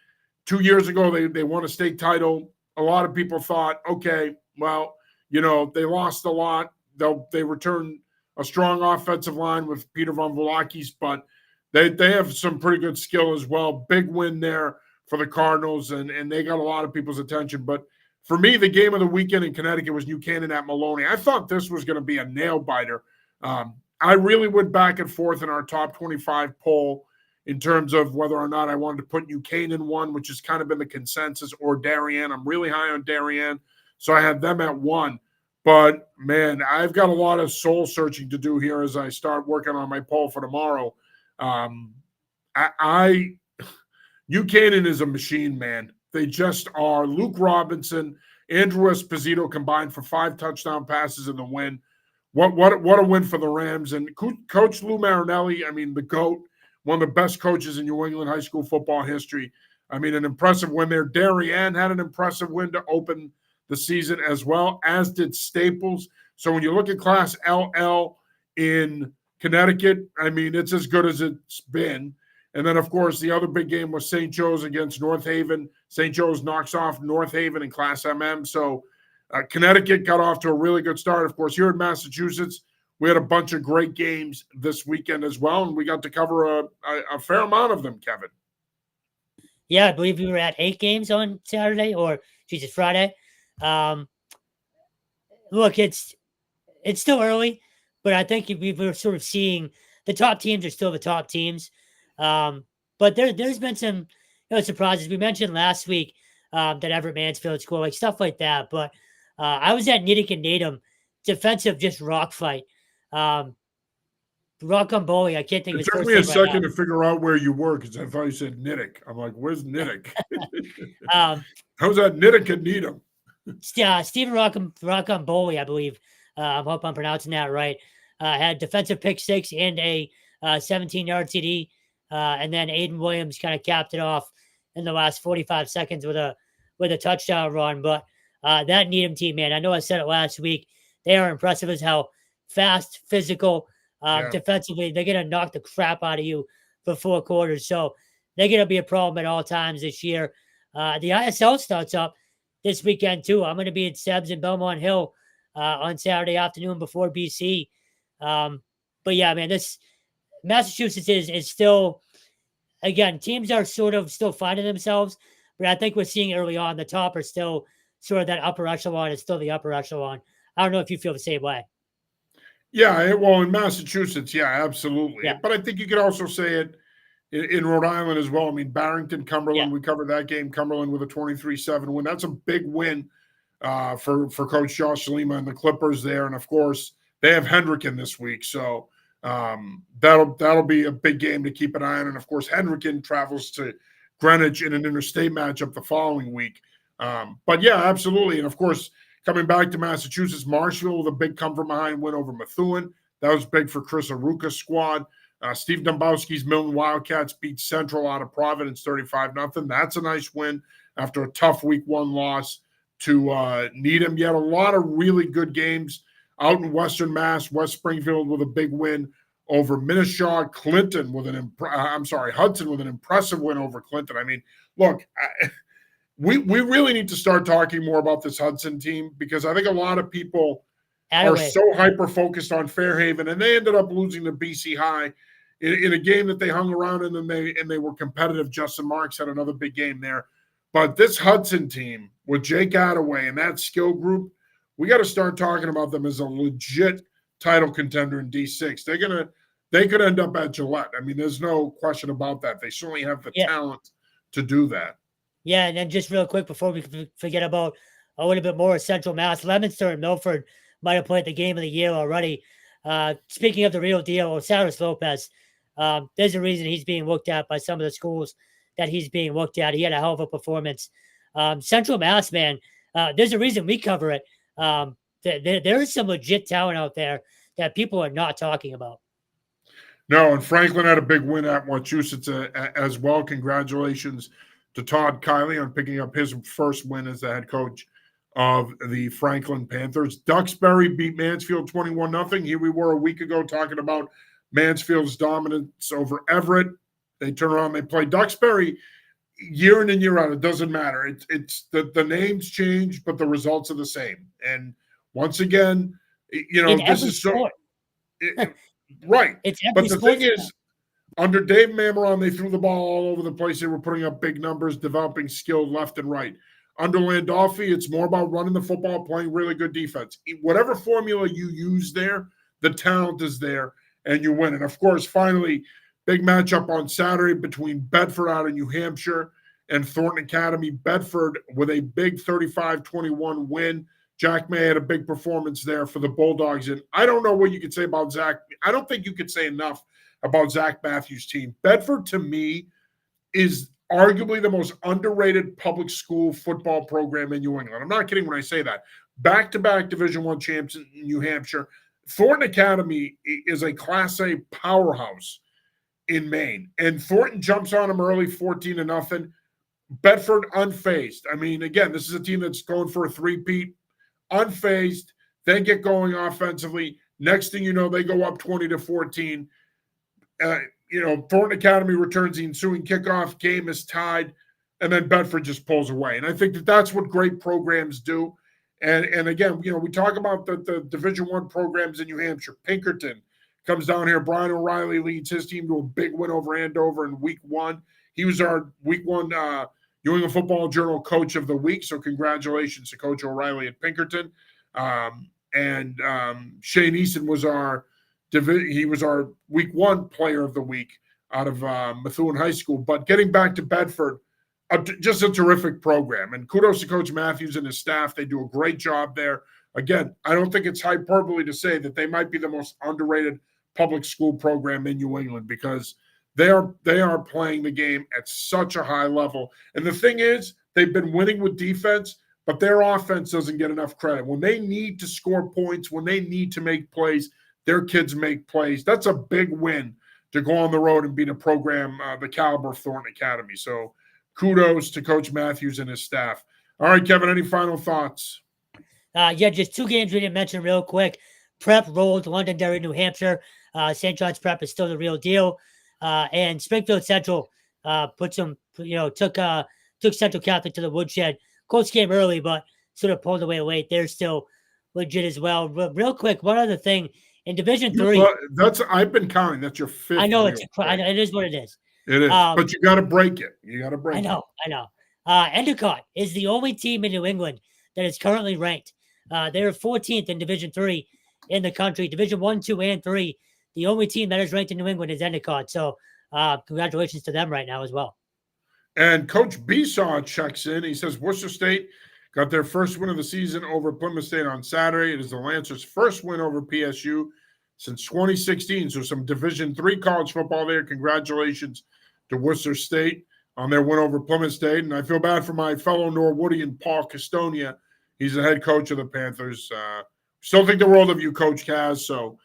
2 years ago they won a state title. A lot of people thought, okay, well, they lost a lot. They returned a strong offensive line with Peter von Volakis, but they have some pretty good skill as well. Big win there for the Cardinals, and they got a lot of people's attention. But for me, the game of the weekend in Connecticut was New Canaan at Maloney. I thought this was going to be a nail-biter. I really went back and forth in our top 25 poll in terms of whether or not I wanted to put New Canaan 1, which has kind of been the consensus, or Darien. I'm really high on Darien, so I had them at 1. But, man, I've got a lot of soul-searching to do here as I start working on my poll for tomorrow. New Canaan is a machine, man. They just are. Luke Robinson, Andrew Esposito combined for 5 touchdown passes in the win. What a win for the Rams. And Coach Lou Marinelli, the GOAT, one of the best coaches in New England high school football history. An impressive win there. Darien had an impressive win to open the season as well, as did Staples. So when you look at Class LL in Connecticut, it's as good as it's been. And then, of course, the other big game was St. Joe's against North Haven. St. Joe's knocks off North Haven in Class MM. So Connecticut got off to a really good start. Of course, here in Massachusetts, we had a bunch of great games this weekend as well, and we got to cover a fair amount of them, Kevin. Yeah, I believe we were at 8 games on Saturday, or Jesus, Friday. Look, it's still early, but I think we're sort of seeing the top teams are still the top teams. But there's been some surprises. We mentioned last week that Everett Mansfield scored, like stuff like that. But I was at Niddick and Needham, defensive just rock fight. Rock on Bowie. I can't think of It his took first me a name right second now. to figure out where you were because I thought you said Niddick. I'm like, where's Niddick? How's that Niddick and Needham? Stephen Rockon Bowie, I believe. I hope I'm pronouncing that right. Had defensive pick 6 and a 17-yard TD. And then Aiden Williams kind of capped it off in the last 45 seconds with a touchdown run. But that Needham team, man, I know I said it last week. They are impressive as how fast, physical, defensively. They're going to knock the crap out of you for 4 quarters. So they're going to be a problem at all times this year. The ISL starts up this weekend, too. I'm going to be at Seb's in Belmont Hill on Saturday afternoon before BC. But yeah, man, this Massachusetts is still, again, teams are sort of still finding themselves, but I think we're seeing early on the top are still sort of that upper echelon is still the upper echelon. I don't know if you feel the same way. Yeah, well, in Massachusetts, yeah, absolutely. Yeah. But I think you could also say it in Rhode Island as well. I mean, Barrington, Cumberland, Yeah. we covered that game. Cumberland with a 23-7 win. That's a big win for Coach Josh Lima and the Clippers there. And, of course, they have Hendricken this week. So that'll be a big game to keep an eye on. And, of course, Hendricken travels to Greenwich in an interstate matchup the following week. But, yeah, absolutely. And, of course, coming back to Massachusetts, Marshall with a big come-from-behind win over Methuen. That was big for Chris Aruka's squad. Steve Dombrowski's Milton Wildcats beat Central out of Providence 35-0. That's a nice win after a tough week 1 loss to Needham. You had a lot of really good games out in Western Mass. West Springfield with a big win over Minneshaw. Hudson with an impressive win over Clinton. I mean, look, we really need to start talking more about this Hudson team because I think a lot of people are so hyper-focused on Fairhaven, and they ended up losing to BC High in a game that they hung around in, and they were competitive. Justin Marks had another big game there. But this Hudson team with Jake Attaway and that skill group, we got to start talking about them as a legit title contender in D6. They could end up at Gillette. I mean, there's no question about that. They certainly have the talent to do that. Yeah, and then just real quick before we forget about a little bit more Central Mass, Leominster and Milford might have played the game of the year already. Speaking of the real deal, Osiris Lopez, there's a reason he's being looked at by some of the schools that he's being looked at. He had a hell of a performance. Central Mass, man, there's a reason we cover it. There is some legit talent out there that people are not talking about. No, and Franklin had a big win at Massachusetts as well. Congratulations to Todd Kiley on picking up his first win as the head coach of the Franklin Panthers. Duxbury beat Mansfield 21-0. Here we were a week ago talking about Mansfield's dominance over Everett. They turn around, they play Duxbury year in and year out. It doesn't matter. It's the names change, but the results are the same. And once again, this is so right. But the thing is, under Dave Mameron, they threw the ball all over the place. They were putting up big numbers, developing skill left and right. Under Landolfi, it's more about running the football, playing really good defense. Whatever formula you use there, the talent is there, and you win. And, of course, finally, big matchup on Saturday between Bedford out of New Hampshire and Thornton Academy. Bedford with a big 35-21 win. Jack May had a big performance there for the Bulldogs. And I don't know what you could say about Zach. I don't think you could say enough about Zach Matthews' team. Bedford, to me, is arguably the most underrated public school football program in New England. I'm not kidding when I say that. Back-to-back Division I champs in New Hampshire. Thornton Academy is a Class A powerhouse in Maine. And Thornton jumps on them early, 14-0. Bedford unfazed. I mean, again, this is a team that's going for a three-peat. Unfazed. They get going offensively. Next thing you know, they go up 20-14. Thornton Academy returns the ensuing kickoff, game is tied, and then Bedford just pulls away. And I think that's what great programs do. And again, we talk about the Division I programs in New Hampshire. Pinkerton comes down here. Brian O'Reilly leads his team to a big win over Andover in week 1. He was our week 1 New England Football Journal Coach of the Week. So congratulations to Coach O'Reilly at Pinkerton. And Shane Eason was our week 1 player of the week out of Methuen High School. But getting back to Bedford, just a terrific program. And kudos to Coach Matthews and his staff. They do a great job there. Again, I don't think it's hyperbole to say that they might be the most underrated public school program in New England, because they are playing the game at such a high level. And the thing is, they've been winning with defense, but their offense doesn't get enough credit. When they need to score points, when they need to make plays, their kids make plays. That's a big win to go on the road and beat a program the caliber of Thornton Academy. So kudos to Coach Matthews and his staff. All right, Kevin, any final thoughts? Just 2 games we didn't mention real quick. Prep rolled Londonderry, New Hampshire. St. John's Prep is still the real deal. And Springfield Central took Central Catholic to the woodshed. Close game early, but sort of pulled away late. They're still legit as well. Real quick, one other thing. In Division 3. I've been counting. That's your 5th. I know it is what it is. It is, but you got to break it. I know. Endicott is the only team in New England that is currently ranked. They're 14th in Division 3 in the country. Division 1, 2, and 3. The only team that is ranked in New England is Endicott. So congratulations to them right now as well. And Coach Besaw checks in. He says Worcester State got their first win of the season over Plymouth State on Saturday. It is the Lancers' first win over PSU since 2016. So some Division III college football there. Congratulations to Worcester State on their win over Plymouth State. And I feel bad for my fellow Norwoodian, Paul Castonia. He's the head coach of the Panthers. Still think the world of you, Coach Kaz. So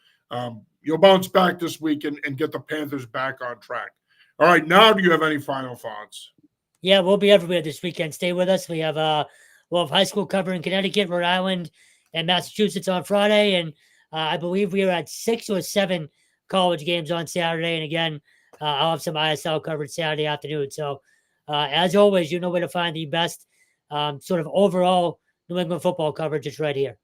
you'll bounce back this week and get the Panthers back on track. All right, now do you have any final thoughts? Yeah, we'll be everywhere this weekend. Stay with us. We have we'll have high school cover in Connecticut, Rhode Island, and Massachusetts on Friday. And I believe we are at 6 or 7 college games on Saturday. And again, I'll have some ISL coverage Saturday afternoon. So as always, you know where to find the best sort of overall New England football coverage. It's right here.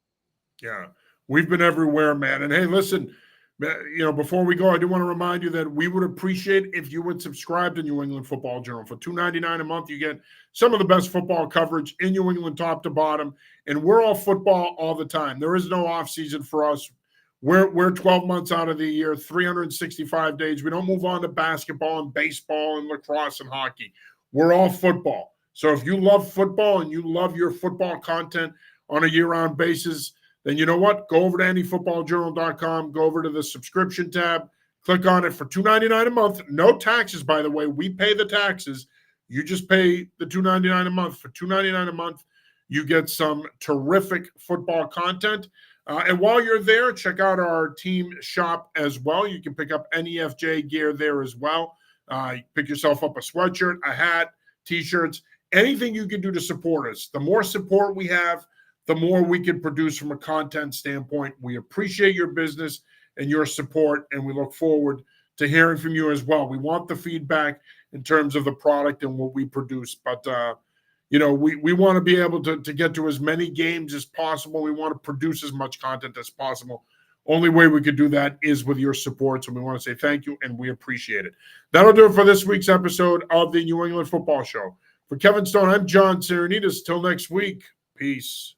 Yeah, we've been everywhere, man. And hey, listen, before we go, I do want to remind you that we would appreciate if you would subscribe to New England Football Journal. For $2.99 a month, you get some of the best football coverage in New England, top to bottom. And we're all football all the time. There is no off season for us. We're 12 months out of the year, 365 days. We don't move on to basketball and baseball and lacrosse and hockey. We're all football. So if you love football and you love your football content on a year-round basis, then you know what? Go over to anyfootballjournal.com, go over to the subscription tab, click on it for $2.99 a month. No taxes, by the way. We pay the taxes. You just pay the $2.99 a month. For $2.99 a month, you get some terrific football content. And while you're there, check out our team shop as well. You can pick up NEFJ gear there as well. Pick yourself up a sweatshirt, a hat, T-shirts, anything you can do to support us. The more support we have, the more we can produce from a content standpoint. We appreciate your business and your support, and we look forward to hearing from you as well. We want the feedback in terms of the product and what we produce. But, we want to be able to get to as many games as possible. We want to produce as much content as possible. Only way we could do that is with your support. So we want to say thank you, and we appreciate it. That'll do it for this week's episode of the New England Football Show. For Kevin Stone, I'm John Serenitas. Till next week, peace.